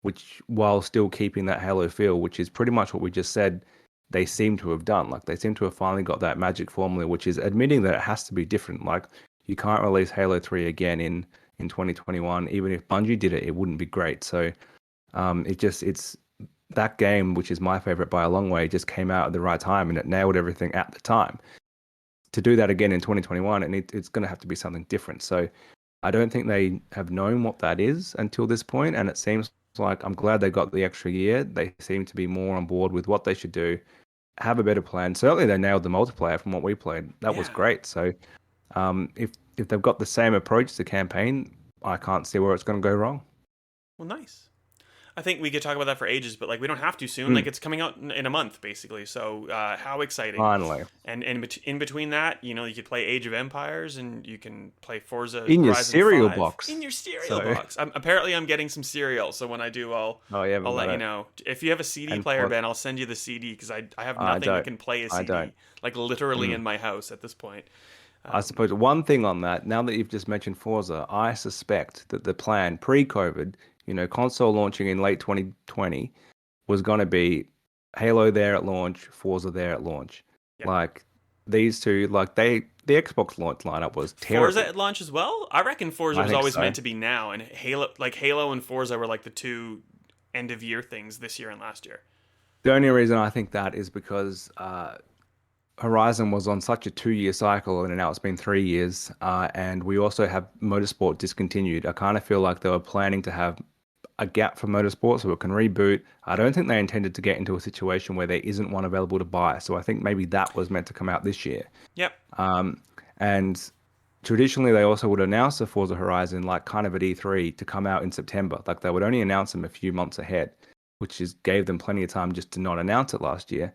S2: which while still keeping that Halo feel, which is pretty much what we just said they seem to have done. Like they seem to have finally got that magic formula, which is admitting that it has to be different. Like you can't release Halo 3 again in 2021. Even if Bungie did it, it wouldn't be great. So it's that game, which is my favorite by a long way, just came out at the right time and it nailed everything at the time. To do that again in 2021, and it's going to have to be something different. So I don't think they have known what that is until this point, and it seems like I'm glad they got the extra year. They seem to be more on board with what they should do, have a better plan. Certainly, they nailed the multiplayer from what we played. That was great. So if they've got the same approach to campaign, I can't see where it's going to go wrong.
S1: Well, nice. I think we could talk about that for ages, but like we don't have to soon. Like it's coming out in a month, basically. So how exciting!
S2: Finally.
S1: And in between that, you know, you could play Age of Empires, and you can play Forza
S2: in your
S1: Horizon
S2: cereal
S1: 5.
S2: box.
S1: In your cereal box. Apparently, I'm getting some cereal. So when I do, I'll let you know. If you have a CD player, Ben, I'll send you the CD because I have nothing that can play a CD. Like literally in my house at this point.
S2: I suppose one thing on that, now that you've just mentioned Forza, I suspect that the plan pre-COVID, you know, console launching in late 2020, was going to be Halo there at launch, Forza there at launch. Yep. Like these two, like the Xbox launch lineup was terrible.
S1: Forza at launch as well? I reckon Forza was always meant to be now, and Halo and Forza were like the two end of year things this year and last year.
S2: The only reason I think that is because Horizon was on such a 2-year cycle, and now it's been 3 years, and we also have Motorsport discontinued. I kind of feel like they were planning to have a gap for Motorsport so it can reboot. I don't think they intended to get into a situation where there isn't one available to buy, so I think maybe that was meant to come out this year.
S1: Yep.
S2: And traditionally, they also would announce the Forza Horizon like kind of at E3 to come out in September. Like they would only announce them a few months ahead, which gave them plenty of time just to not announce it last year.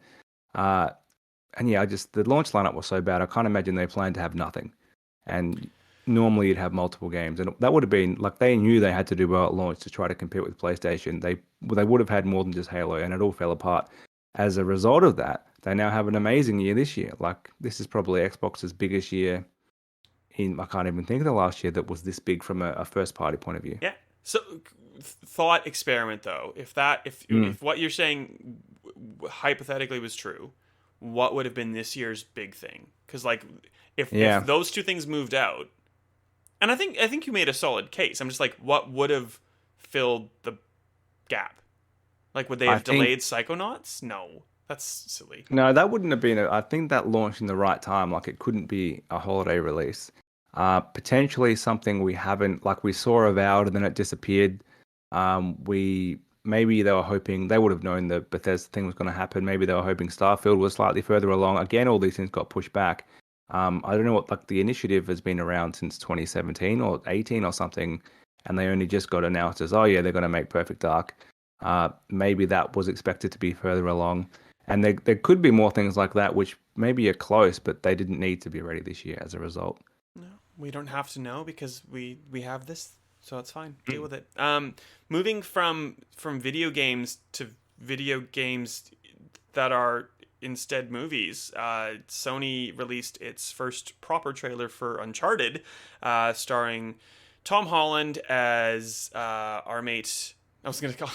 S2: And yeah, the launch lineup was so bad. I can't imagine they planned to have nothing. And normally you'd have multiple games. And that would have been, like, they knew they had to do well at launch to try to compete with PlayStation. They would have had more than just Halo, and it all fell apart. As a result of that, they now have an amazing year this year. Like, this is probably Xbox's biggest year I can't even think of the last year that was this big from a first-party point of view.
S1: Yeah. So, thought experiment, though. If what you're saying hypothetically was true, what would have been this year's big thing? Because like if those two things moved out, and I think you made a solid case. I'm just like, what would have filled the gap? Like, would they have delayed Psychonauts? No, that's silly.
S2: No, that wouldn't have been. I think that launched in the right time. Like, it couldn't be a holiday release. Potentially something we haven't, like we saw Avowed and then it disappeared. Maybe they were hoping, they would have known the Bethesda thing was going to happen. Maybe they were hoping Starfield was slightly further along. Again, all these things got pushed back. I don't know what, like, the initiative has been around since 2017 or 18 or something, and they only just got announced as, oh yeah, they're going to make Perfect Dark. Maybe that was expected to be further along. And there could be more things like that, which maybe are close, but they didn't need to be ready this year as a result.
S1: No, we don't have to know because we have this. So it's fine. Deal with it. Moving from video games to video games that are instead movies, Sony released its first proper trailer for Uncharted, starring Tom Holland as our mate. I was going to call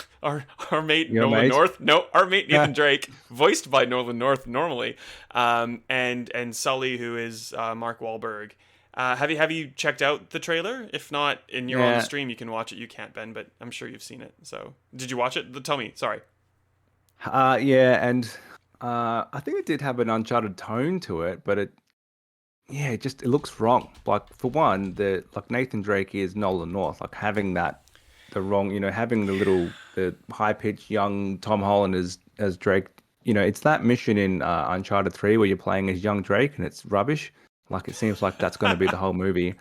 S1: our mate Nolan North. No, our mate Nathan Drake, voiced by Nolan North normally, and Sully, who is Mark Wahlberg. Have you checked out the trailer? If not, and you're on the stream, you can watch it. You can't, Ben, but I'm sure you've seen it. So, did you watch it? Tell me. Sorry.
S2: And I think it did have an Uncharted tone to it, but it looks wrong. Like, for one, Nathan Drake is Nolan North. Like, having having the high pitched young Tom Holland as Drake. It's that mission in Uncharted 3 where you're playing as young Drake, and it's rubbish. Like, it seems like that's going to be the whole movie.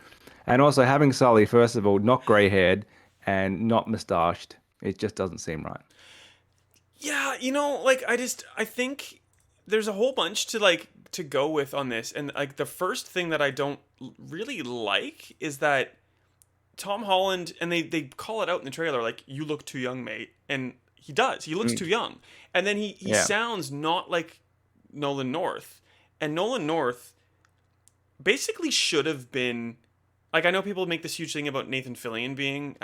S2: And also having Sully, first of all, not grey-haired and not moustached, it just doesn't seem right.
S1: Yeah, I think there's a whole bunch to go with on this. And like the first thing that I don't really like is that Tom Holland, and they call it out in the trailer, like, you look too young, mate. And he does. He looks too young. And then he sounds not like Nolan North. And Nolan North basically should have been, like, I know people make this huge thing about Nathan Fillion being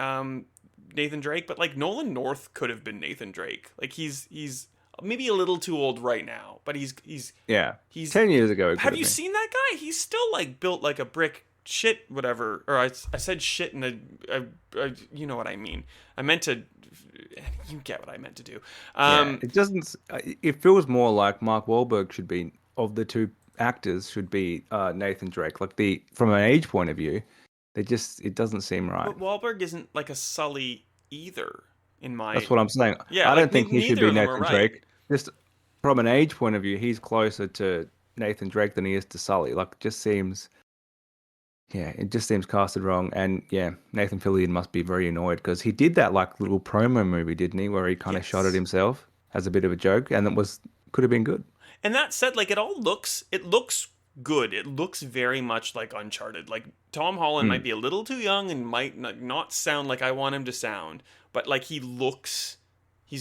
S1: Nathan Drake, but like Nolan North could have been Nathan Drake. Like he's maybe a little too old right now, but
S2: Yeah.
S1: he's
S2: 10 years ago, it could
S1: have
S2: have
S1: you
S2: been.
S1: seen that guy? He's still like built like a brick shit whatever, or I said shit in a you know what I mean. I meant to you get what I meant to do.
S2: Yeah. It doesn't, it feels more like Mark Wahlberg should be, of the two actors, should be Nathan Drake. Like from an age point of view, it doesn't seem right.
S1: But Wahlberg isn't like a Sully either in my
S2: That's what I'm saying.
S1: yeah,
S2: I
S1: like
S2: don't think he should
S1: neither
S2: be
S1: of them are
S2: Nathan
S1: right.
S2: Drake. Just from an age point of view, he's closer to Nathan Drake than he is to Sully. Like, it just seems casted wrong. And yeah, Nathan Fillion must be very annoyed because he did that like little promo movie, didn't he, where he kind of shot at
S1: Yes.
S2: himself as a bit of a joke, and could have been good.
S1: And that said, like it looks good. It looks very much like Uncharted. Like Tom Holland might
S2: Mm.
S1: be a little too young and might not sound like I want him to sound, but like he's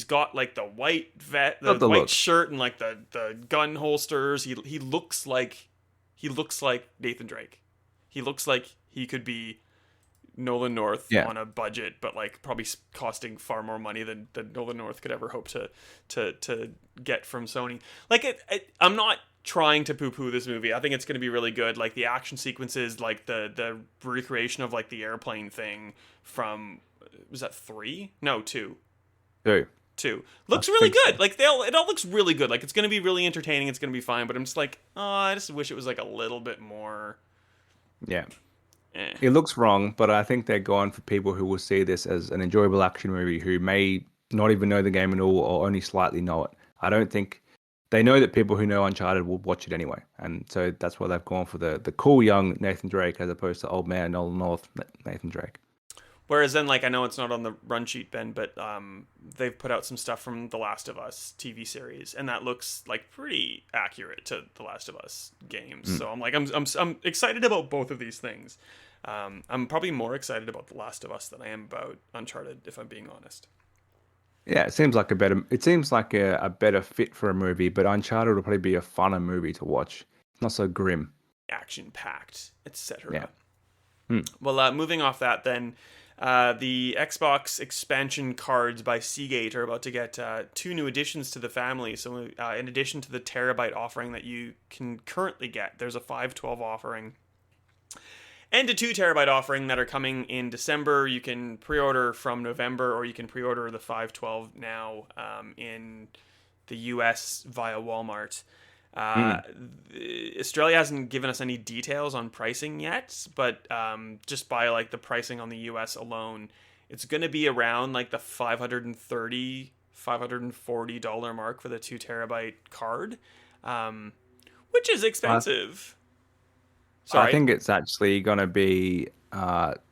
S1: got like the
S2: Got the
S1: white
S2: look.
S1: shirt and like the gun holsters. He looks like Nathan Drake. He looks like he could be Nolan North
S2: Yeah.
S1: on a budget, but like probably costing far more money than Nolan North could ever hope to get from Sony. Like I'm not trying to poo-poo this movie. I think it's going to be really good. Like the action sequences, like the recreation of like the airplane thing from was that 3? No, 2.
S2: Too.
S1: 2
S2: I
S1: looks really
S2: think so.
S1: good. Like it all looks really good. Like it's going to be really entertaining. It's going to be fine. But I'm just like, oh, I just wish it was like a little bit more.
S2: Yeah.
S1: Eh.
S2: It looks wrong, but I think they're going for people who will see this as an enjoyable action movie who may not even know the game at all or only slightly know it. I don't think they know that people who know Uncharted will watch it anyway. And so that's why they've gone for the cool young Nathan Drake as opposed to old man Nolan North Nathan Drake.
S1: Whereas then, like, I know it's not on the run sheet, Ben, but they've put out some stuff from The Last of Us TV series, and that looks like pretty accurate to The Last of Us games. So I'm like, I'm excited about both of these things. I'm probably more excited about The Last of Us than I am about Uncharted, if I'm being honest.
S2: Yeah, it seems like a better fit for a movie, but Uncharted will probably be a funner movie to watch. It's not so grim.
S1: Action packed, etc.
S2: Yeah. Hmm.
S1: Well, moving off that, then the Xbox expansion cards by Seagate are about to get 2 new additions to the family. So, in addition to the terabyte offering that you can currently get, there's a 512 offering and a 2 terabyte offering that are coming in December. You can pre-order from November, or you can pre-order the 512 now in the US via Walmart. Australia hasn't given us any details on pricing yet, but just by like the pricing on the US alone, it's going to be around like the $540 mark for the 2 terabyte card, which is expensive. Sorry.
S2: I think it's actually going to be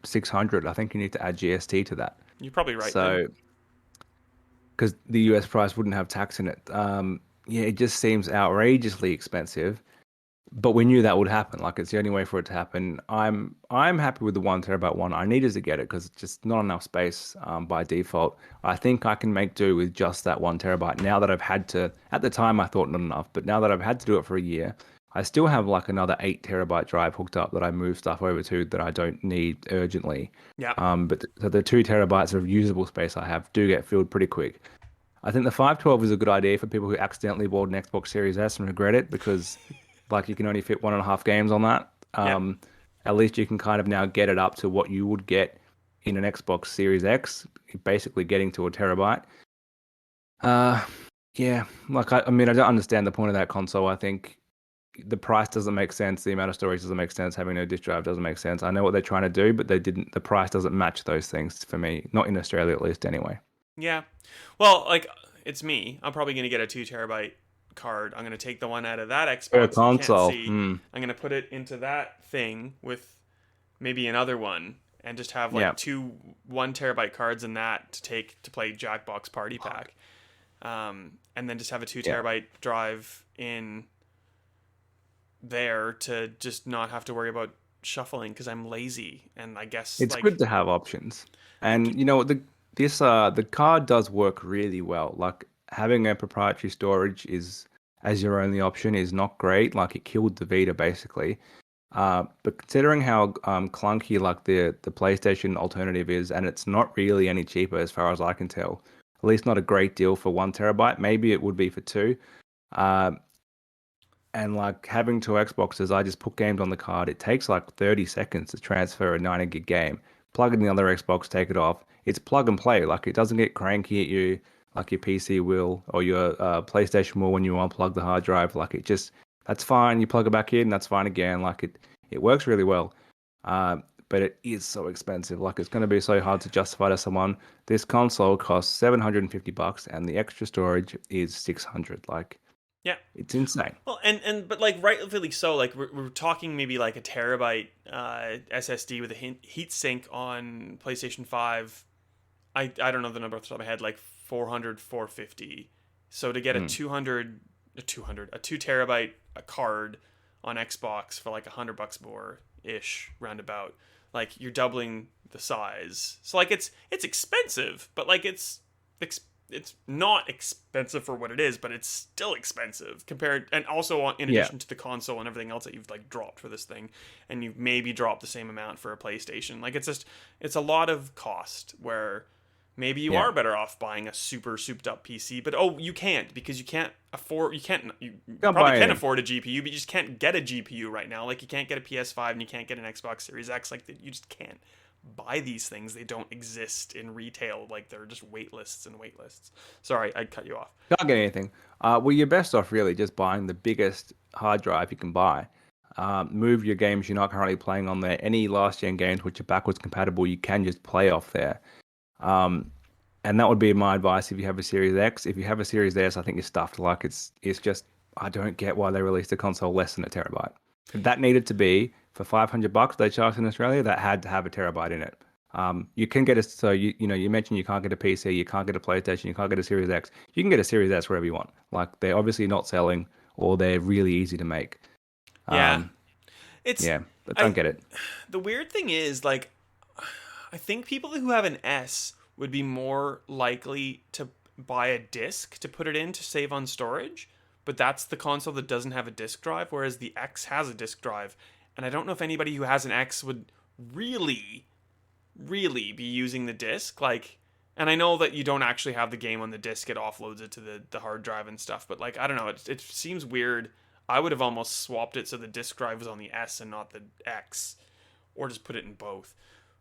S2: 600. I think you need to add GST to that.
S1: You're probably right.
S2: So, because the US price wouldn't have tax in it. Yeah, it just seems outrageously expensive. But we knew that would happen. Like it's the only way for it to happen. I'm happy with the 1 terabyte one. I needed to get it because it's just not enough space by default. I think I can make do with just that 1 terabyte. Now that I've had to, at the time I thought not enough, but now that I've had to do it for a year, I still have like another 8 terabyte drive hooked up that I move stuff over to that I don't need urgently.
S1: Yeah.
S2: But the 2 terabytes of usable space I have do get filled pretty quick. I think the 512 is a good idea for people who accidentally bought an Xbox Series S and regret it because, like, you can only fit 1.5 games on that. At least you can kind of now get it up to what you would get in an Xbox Series X, basically getting to a terabyte. Yeah, like I mean, I don't understand the point of that console. I think the price doesn't make sense. The amount of storage doesn't make sense. Having no disk drive doesn't make sense. I know what they're trying to do, but they didn't. The price doesn't match those things for me. Not in Australia, at least, anyway.
S1: Yeah. Well, like, it's me. I'm probably going to get a 2 terabyte card. I'm going to take the one out of that Xbox
S2: Per
S1: you
S2: console.
S1: can't see. I'm going to put it into that thing with maybe another one and just have like 2 1 terabyte cards in that to take to play Jackbox Party Pack. And then just have a 2 terabyte drive in there to just not have to worry about shuffling because I'm lazy. And I guess
S2: It's
S1: like,
S2: good to have options. And you know the card does work really well. Like having a proprietary storage is as your only option is not great. Like it killed the Vita basically. But considering how clunky like the PlayStation alternative is, and it's not really any cheaper as far as I can tell, at least not a great deal for 1 terabyte. Maybe it would be for two. Uh, and like having two Xboxes, I just put games on the card. It takes like 30 seconds to transfer a 90 gig game. Plug in the other Xbox, take it off. It's plug and play. Like it doesn't get cranky at you like your PC will or your PlayStation will when you unplug the hard drive. Like it just, that's fine. You plug it back in, that's fine again. Like it works really well. But it is so expensive. Like it's going to be so hard to justify to someone. This console costs $750 and the extra storage is 600. Like
S1: Yeah.
S2: it's insane.
S1: Well, but like rightfully so. Like we're talking maybe like a terabyte SSD with a heat sink on PlayStation 5. I don't know the number off the top of my head. Like 400, 450. So to get a 2 terabyte card on Xbox for like $100 more ish roundabout, like you're doubling the size. So like it's expensive, but like it's not expensive for what it is, but it's still expensive compared, and also in addition to the console and everything else that you've like dropped for this thing, and you've maybe dropped the same amount for a PlayStation. Like it's a lot of cost where maybe you are better off buying a super souped up PC, but you can't because you probably can afford a GPU, but you just can't get a GPU right now. Like you can't get a PS5 and you can't get an Xbox Series X. Like you just can't buy these things. They don't exist in retail. Like they're just wait lists and wait lists. Sorry, I cut you off.
S2: Can't get anything. Well, you're best off really just buying the biggest hard drive you can buy. Move your games you're not currently playing on there. Any last gen games which are backwards compatible, you can just play off there. And that would be my advice if you have a Series X. If you have a Series S, I think you're stuffed. Like it's just I don't get why they released a console less than a terabyte. If that needed to be for $500 they charged in Australia, that had to have a terabyte in it. You can get you mentioned you can't get a PC, you can't get a PlayStation, you can't get a Series X. You can get a Series S wherever you want. Like they're obviously not selling, or they're really easy to make.
S1: Yeah,
S2: but don't get it.
S1: The weird thing is, like, I think people who have an S would be more likely to buy a disc to put it in to save on storage, but that's the console that doesn't have a disc drive, whereas the X has a disc drive. And I don't know if anybody who has an X would really be using the disc. Like, and I know that you don't actually have the game on the disc, it offloads it to the hard drive and stuff, but like, I don't know, it seems weird. I would have almost swapped it so the disc drive was on the S and not the X, or just put it in both,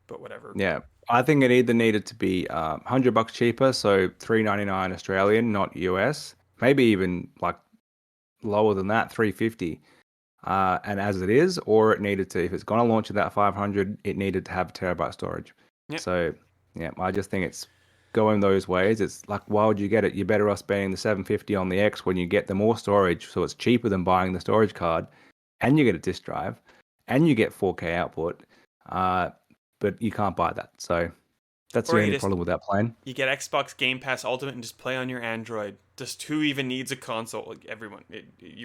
S1: but whatever.
S2: Yeah, I think it either needed to be $100 cheaper, so $399 Australian, not US, maybe even like lower than that, $350. And as it is, or it needed to, if it's going to launch at that 500, it needed to have a terabyte storage.
S1: Yep.
S2: So, yeah, I just think it's going those ways. It's like, why would you get it? You're better off spending the 750 on the X when you get the more storage, so it's cheaper than buying the storage card, and you get a disk drive, and you get 4K output, but you can't buy that. So that's the only problem with that plan.
S1: You get Xbox Game Pass Ultimate and just play on your Android. Just who even needs a console? Like everyone,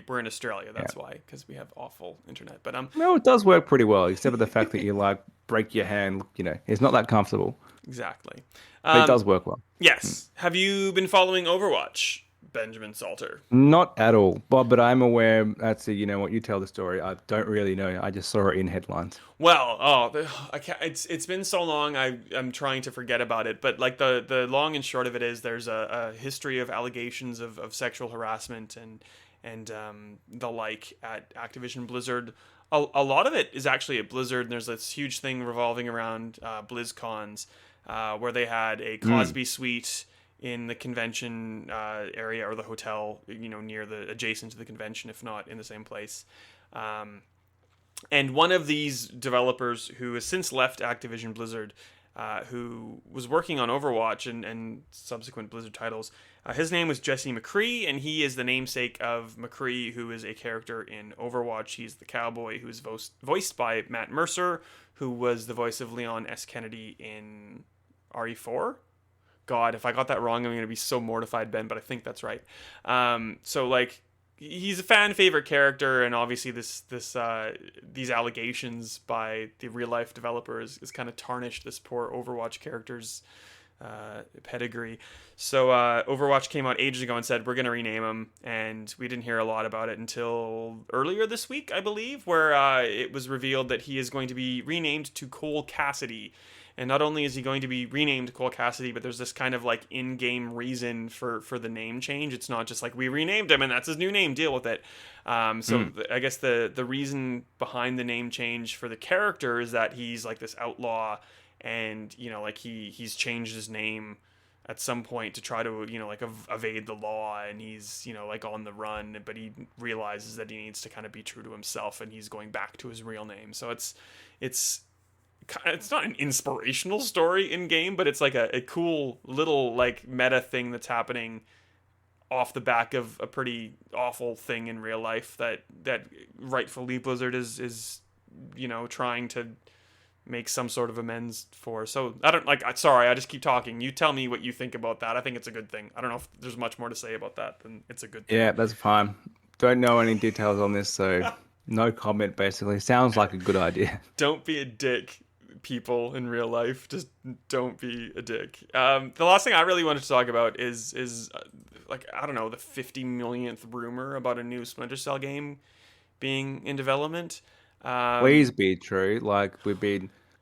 S1: we're in Australia, that's why, because we have awful internet. But
S2: no, it does work pretty well, except for the fact that you like break your hand. It's not that comfortable.
S1: Exactly.
S2: But it does work well.
S1: Yes. Have you been following Overwatch, Benjamin Salter?
S2: Not at all, Bob, but I'm aware. That's what you tell the story. I don't really know. I just saw it in headlines.
S1: Well, I can't, it's been so long. I'm trying to forget about it. But like the long and short of it is, there's a history of allegations of sexual harassment and the like at Activision Blizzard. A lot of it is actually at Blizzard, and there's this huge thing revolving around BlizzCons, where they had a Cosby suite in the convention area, or the hotel, near the adjacent to the convention, if not in the same place. And one of these developers who has since left Activision Blizzard, who was working on Overwatch and subsequent Blizzard titles, his name was Jesse McCree, and he is the namesake of McCree, who is a character in Overwatch. He's the cowboy who is voiced by Matt Mercer, who was the voice of Leon S. Kennedy in RE4. God, if I got that wrong, I'm going to be so mortified, Ben, but I think that's right. So, like, he's a fan favorite character, and obviously these allegations by the real life developers is kind of tarnished this poor Overwatch character's pedigree. So Overwatch came out ages ago and said we're going to rename him, and we didn't hear a lot about it until earlier this week, I believe, where it was revealed that he is going to be renamed to Cole Cassidy. And not only is he going to be renamed Cole Cassidy, but there's this kind of like in-game reason for the name change. It's not just like we renamed him and that's his new name, deal with it. I guess the reason behind the name change for the character is that he's like this outlaw, and like he's changed his name at some point to try to like evade the law, and he's like on the run, but he realizes that he needs to kind of be true to himself, and he's going back to his real name. So it's not an inspirational story in game, but it's like a cool little like meta thing that's happening off the back of a pretty awful thing in real life that rightfully Blizzard is trying to make some sort of amends for. So sorry, I just keep talking. You tell me what you think about that. I think it's a good thing. I don't know if there's much more to say about that than it's a good thing.
S2: Yeah, that's fine. Don't know any details on this, so no comment basically. Sounds like a good idea.
S1: Don't be a dick, people in real life. Just don't be a dick. The last thing I really wanted to talk about is like, I don't know, the 50 millionth rumor about a new Splinter Cell game being in development.
S2: Please be true. Like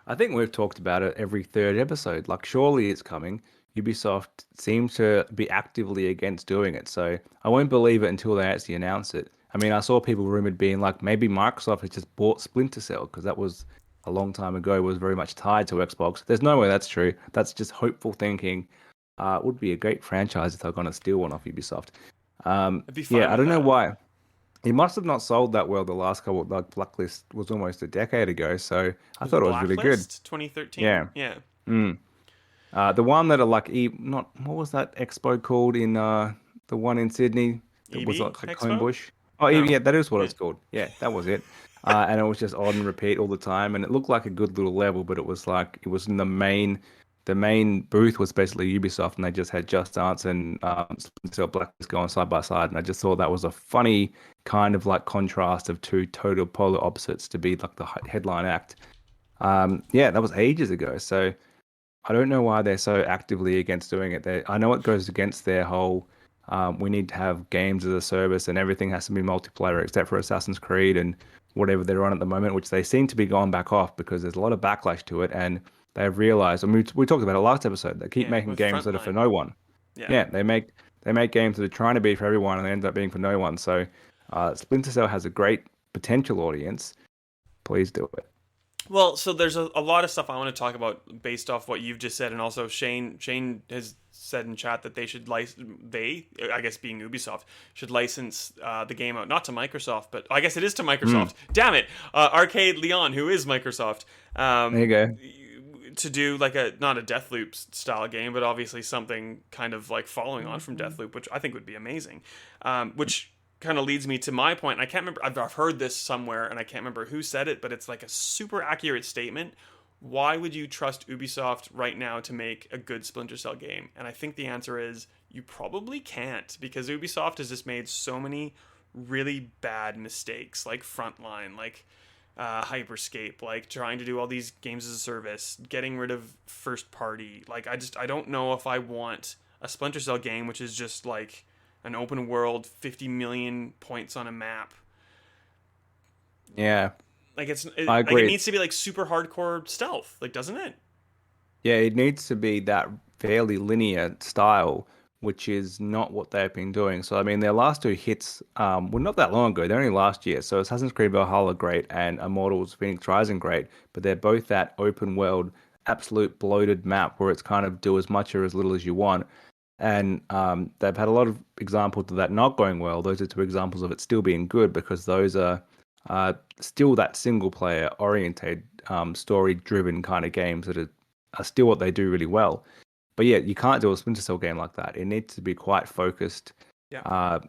S2: I think we've talked about it every third episode. Like, surely it's coming. Ubisoft seems to be actively against doing it, so I won't believe it until they actually announce it. I mean, I saw people rumored being like, maybe Microsoft has just bought Splinter Cell, because that was a long time ago, was very much tied to Xbox. There's no way that's true. That's just hopeful thinking. It would be a great franchise if they're going to steal one off Ubisoft.
S1: I'd be fine
S2: I
S1: with
S2: don't know
S1: that.
S2: why. It must have not sold that well the last couple. Like, Blacklist was almost a decade ago, so I thought it was really good.
S1: Blacklist 2013.
S2: Yeah.
S1: Yeah.
S2: The one that are like not what was that expo called in the one in Sydney that was
S1: EB
S2: like
S1: Expo?
S2: Homebush? Oh,
S1: No.
S2: yeah, that is what
S1: Yeah.
S2: it's called. Yeah, that was it. And it was just on and repeat all the time, and it looked like a good little level, but it was in the main booth was basically Ubisoft, and they just had Just Dance and Splinter Cell Blacklist going side by side, and I just thought that was a funny kind of like contrast of two total polar opposites to be like the headline act. That was ages ago, so I don't know why they're so actively against doing it. I know it goes against their whole we need to have games as a service and everything has to be multiplayer except for Assassin's Creed and whatever they're on at the moment, which they seem to be going back off because there's a lot of backlash to it, and they've realized, and we talked about it last episode, they keep making games that are for no one.
S1: Yeah.
S2: They make games that are trying to be for everyone and they end up being for no one. So Splinter Cell has a great potential audience. Please do it.
S1: Well, so there's a lot of stuff I want to talk about based off what you've just said, and also Shane has said in chat that I guess being Ubisoft, should license the game out, not to Microsoft, but I guess it is to Microsoft. Damn it, Arcade Leon, who is Microsoft.
S2: There you go.
S1: To do like not a Deathloop style game, but obviously something kind of like following on from Deathloop, which I think would be amazing. Which kind of leads me to my point, and I can't remember, I've heard this somewhere and I can't remember who said it, but it's like a super accurate statement. Why would you trust Ubisoft right now to make a good Splinter Cell game? And I think the answer is you probably can't, because Ubisoft has just made so many really bad mistakes, like Frontline, like Hyperscape, like trying to do all these games as a service, getting rid of first party. Like I don't know if I want a Splinter Cell game which is just like an open world, 50 million points on a map.
S2: Yeah.
S1: Like
S2: I agree.
S1: Like it needs to be like super hardcore stealth, like, doesn't it?
S2: Yeah, it needs to be that fairly linear style, which is not what they've been doing. So, I mean, their last two hits were not that long ago. They're only last year. So, Assassin's Creed Valhalla, great, and Immortals Phoenix Rising, great. But they're both that open world, absolute bloated map where it's kind of do as much or as little as you want. And they've had a lot of examples of that not going well. Those are two examples of it still being good, because those are still that single player oriented, story driven kind of games that are still what they do really well. But yeah, you can't do a Splinter Cell game like that. It needs to be quite focused.
S1: Yeah.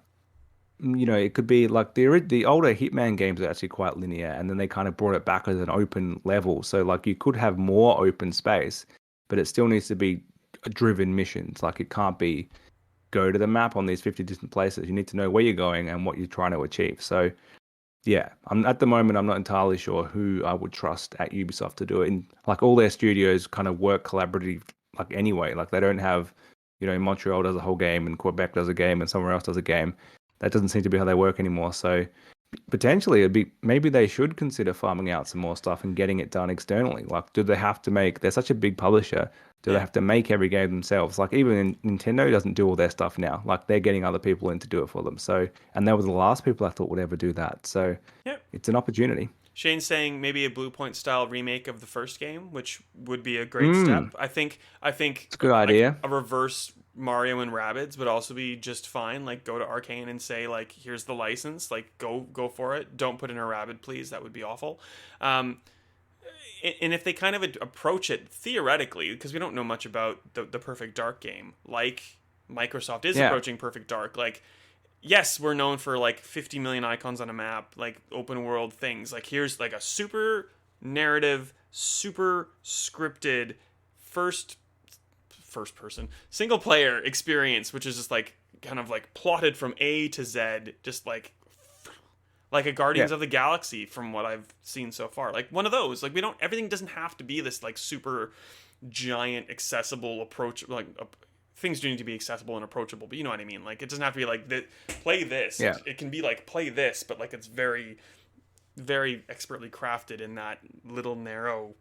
S2: It could be like the older Hitman games are actually quite linear, and then they kind of brought it back as an open level. So like you could have more open space, but it still needs to be driven missions. Like it can't be go to the map on these 50 different places. You need to know where you're going and what you're trying to achieve. So yeah, at the moment I'm not entirely sure who I would trust at Ubisoft to do it. And like all their studios kind of work like anyway. Like they don't have, Montreal does a whole game and Quebec does a game and somewhere else does a game. That doesn't seem to be how they work anymore. So potentially maybe they should consider farming out some more stuff and getting it done externally. Like, do they have to make? They're such a big publisher. Do they have to make every game themselves? Like even Nintendo doesn't do all their stuff now. Like they're getting other people in to do it for them. So, and they were the last people I thought would ever do that. So it's an opportunity.
S1: Shane's saying maybe a Blue Point style remake of the first game, which would be a great step. I think
S2: it's a good idea.
S1: A reverse Mario and Rabbids would also be just fine. Like go to Arcane and say like, here's the license, like go for it. Don't put in a Rabbid, please. That would be awful. And if they kind of approach it theoretically, because we don't know much about the Perfect Dark game, like Microsoft is approaching Perfect Dark, like yes, we're known for like 50 million icons on a map, like open world things. Like here's like a super narrative, super scripted first person single player experience, which is just like kind of like plotted from A to Z, just like a Guardians of the Galaxy from what I've seen so far. Like one of those. Like everything doesn't have to be this like super giant accessible approach. Like things do need to be accessible and approachable, but you know what I mean? Like it doesn't have to be like play this.
S2: Yeah.
S1: It can be like play this, but like it's very, very expertly crafted in that little narrow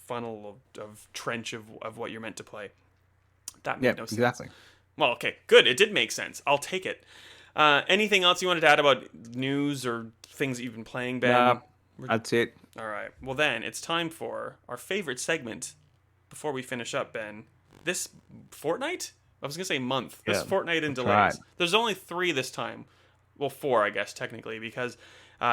S1: funnel of trench of what you're meant to play. That made no sense.
S2: Exactly.
S1: Well, okay, good. It did make sense. I'll take it. Anything else you wanted to add about news or things that you've been playing, Ben?
S2: Nah, that's it.
S1: All right. Well, then it's time for our favorite segment before we finish up, Ben. This fortnight? I was going to say month. This fortnight in delays. Right. There's only 3 this time. Well, 4, I guess, technically, because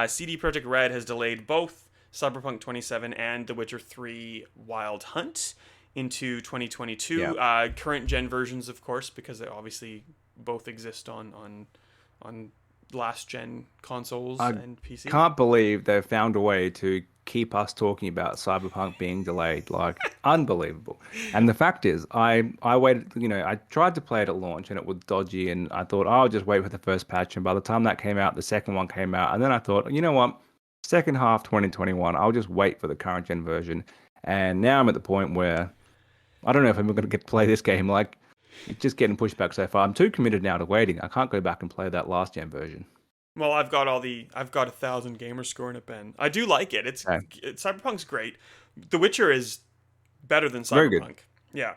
S1: CD Projekt Red has delayed both Cyberpunk 27 and The Witcher 3 Wild Hunt into 2022. Yeah. Current gen versions, of course, because they obviously both exist on last gen consoles and PC.
S2: Can't believe they've found a way to keep us talking about Cyberpunk being delayed. Like unbelievable. And the fact is, I waited. I tried to play it at launch and it was dodgy, and I thought I'll just wait for the first patch. And by the time that came out, the second one came out, and then I thought, you know what? Second half 2021, I'll just wait for the current gen version. And now I'm at the point where I don't know if I'm going to get to play this game. Like, it's just getting pushed back so far. I'm too committed now to waiting. I can't go back and play that last gen version.
S1: Well, I've got 1,000 gamer score in it, Ben. I do like it. Cyberpunk's great. The Witcher is better than Cyberpunk.
S2: Very good.
S1: Yeah.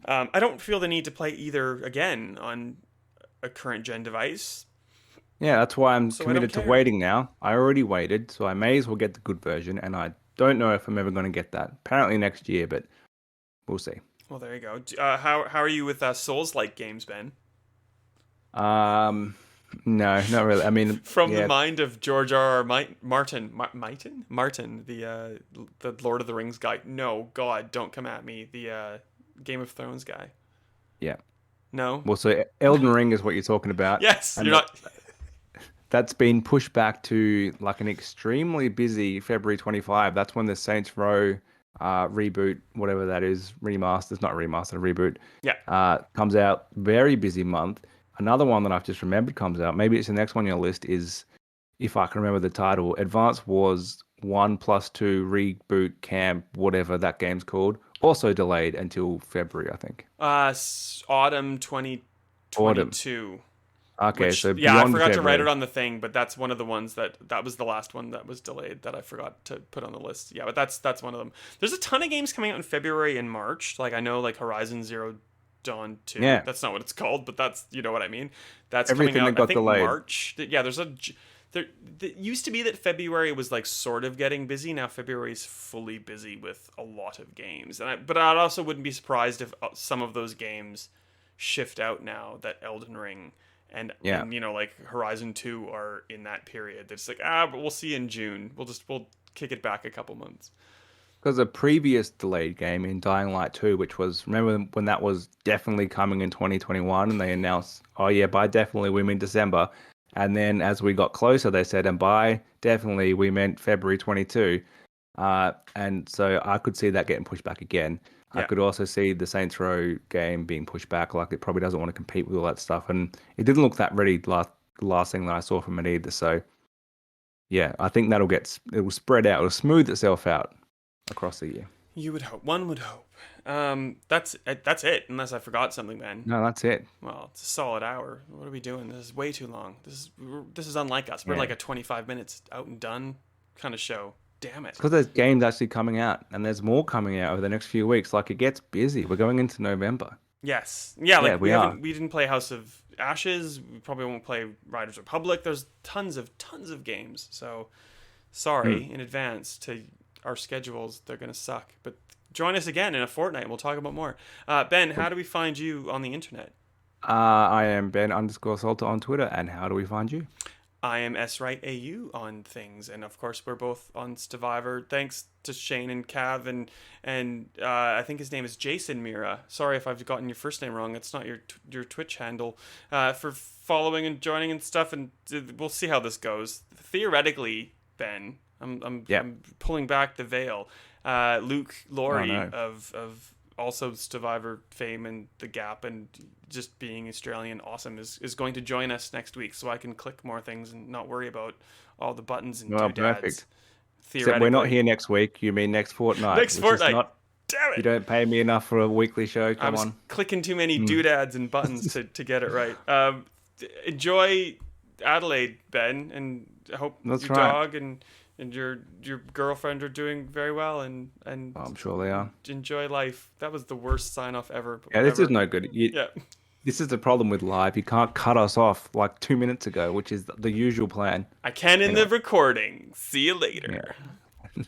S1: I don't feel the need to play either again on a current gen device.
S2: Yeah, that's why I'm committed to waiting now. I already waited, so I may as well get the good version, and I don't know if I'm ever going to get that. Apparently next year, but we'll see.
S1: Well, there you go. How are you with Souls-like games, Ben?
S2: No, not really. I mean,
S1: from the mind of George R. R. Martin, the Lord of the Rings guy. No, God, don't come at me. The Game of Thrones guy.
S2: Yeah.
S1: No.
S2: Well, so Elden Ring is what you're talking about.
S1: Yes,
S2: and
S1: you're not.
S2: That's been pushed back to like an extremely busy February 25. That's when the Saints Row reboot, whatever that is, remastered, not remastered, reboot.
S1: Yeah.
S2: Comes out. Very busy month. Another one that I've just remembered comes out. Maybe it's the next one on your list is, if I can remember the title, Advance Wars 1+2 Reboot Camp, whatever that game's called. Also delayed until February, I think.
S1: Autumn 2022.
S2: Okay,
S1: which,
S2: so
S1: I
S2: beyond
S1: forgot
S2: February.
S1: to write it on the thing, but that's one of the ones that was the last one that was delayed that I forgot to put on the list. Yeah, but that's one of them. There's a ton of games coming out in February and March. Like I know, like Horizon Zero Dawn 2.
S2: Yeah.
S1: That's not what it's called, but that's, you know what I mean. That's
S2: everything
S1: coming out,
S2: that got
S1: I think,
S2: delayed.
S1: March. Yeah, there used to be that February was like sort of getting busy. Now February is fully busy with a lot of games, but I also wouldn't be surprised if some of those games shift out now that Elden Ring and like Horizon 2 are in that period. It's like, but we'll see in June. We'll kick it back a couple months.
S2: Because a previous delayed game in Dying Light 2, which was, remember when that was definitely coming in 2021 and they announced, oh yeah, by definitely we mean December. And then as we got closer, they said, and by definitely we meant February 22. And so I could see that getting pushed back again. Yeah. I could also see the Saints Row game being pushed back. Like it probably doesn't want to compete with all that stuff. And it didn't look that ready the last thing that I saw from it either. So yeah, I think it will spread out. It'll smooth itself out across the year.
S1: You would hope. One would hope. That's it. Unless I forgot something, Ben.
S2: No, that's it.
S1: Well, it's a solid hour. What are we doing? This is way too long. This is unlike us. We're
S2: Yeah.
S1: like a 25 minutes out and done kind of show. Damn it.
S2: Because there's games actually coming out, and there's more coming out over the next few weeks. Like, it gets busy. We're going into November.
S1: Yes. Yeah. Like
S2: Yeah, we are.
S1: we didn't play House of Ashes. We probably won't play Riders Republic. There's tons of games. So sorry in advance to our schedules. They're gonna suck. But join us again in a fortnight. We'll talk about more. Ben, how do we find you on the internet?
S2: I am Ben_Salter on Twitter, and how do we find you?
S1: I am SWrightAU on things, and of course we're both on Stevivor. Thanks to Shane and Cav, and I think his name is Jason Mira. Sorry if I've gotten your first name wrong. It's not your Twitch handle. For following and joining and stuff, and we'll see how this goes. Theoretically, Ben, I'm pulling back the veil. Luke Laurie of also Stevivor fame and The Gap and just being Australian awesome is going to join us next week, so I can click more things and not worry about all the buttons and doodads.
S2: Perfect. Except we're not here next week. You mean next fortnight?
S1: Next fortnight. Damn it!
S2: You don't pay me enough for a weekly show. Come on.
S1: Clicking too many doodads and buttons to get it right. Enjoy Adelaide, Ben, and I hope dog and your girlfriend are doing very well, and
S2: I'm sure they are.
S1: Enjoy life. That was the worst sign off ever.
S2: Yeah, this is no good. This is the problem with live. You can't cut us off like 2 minutes ago, which is the usual plan.
S1: I can in the recording. See you later.
S2: Yeah.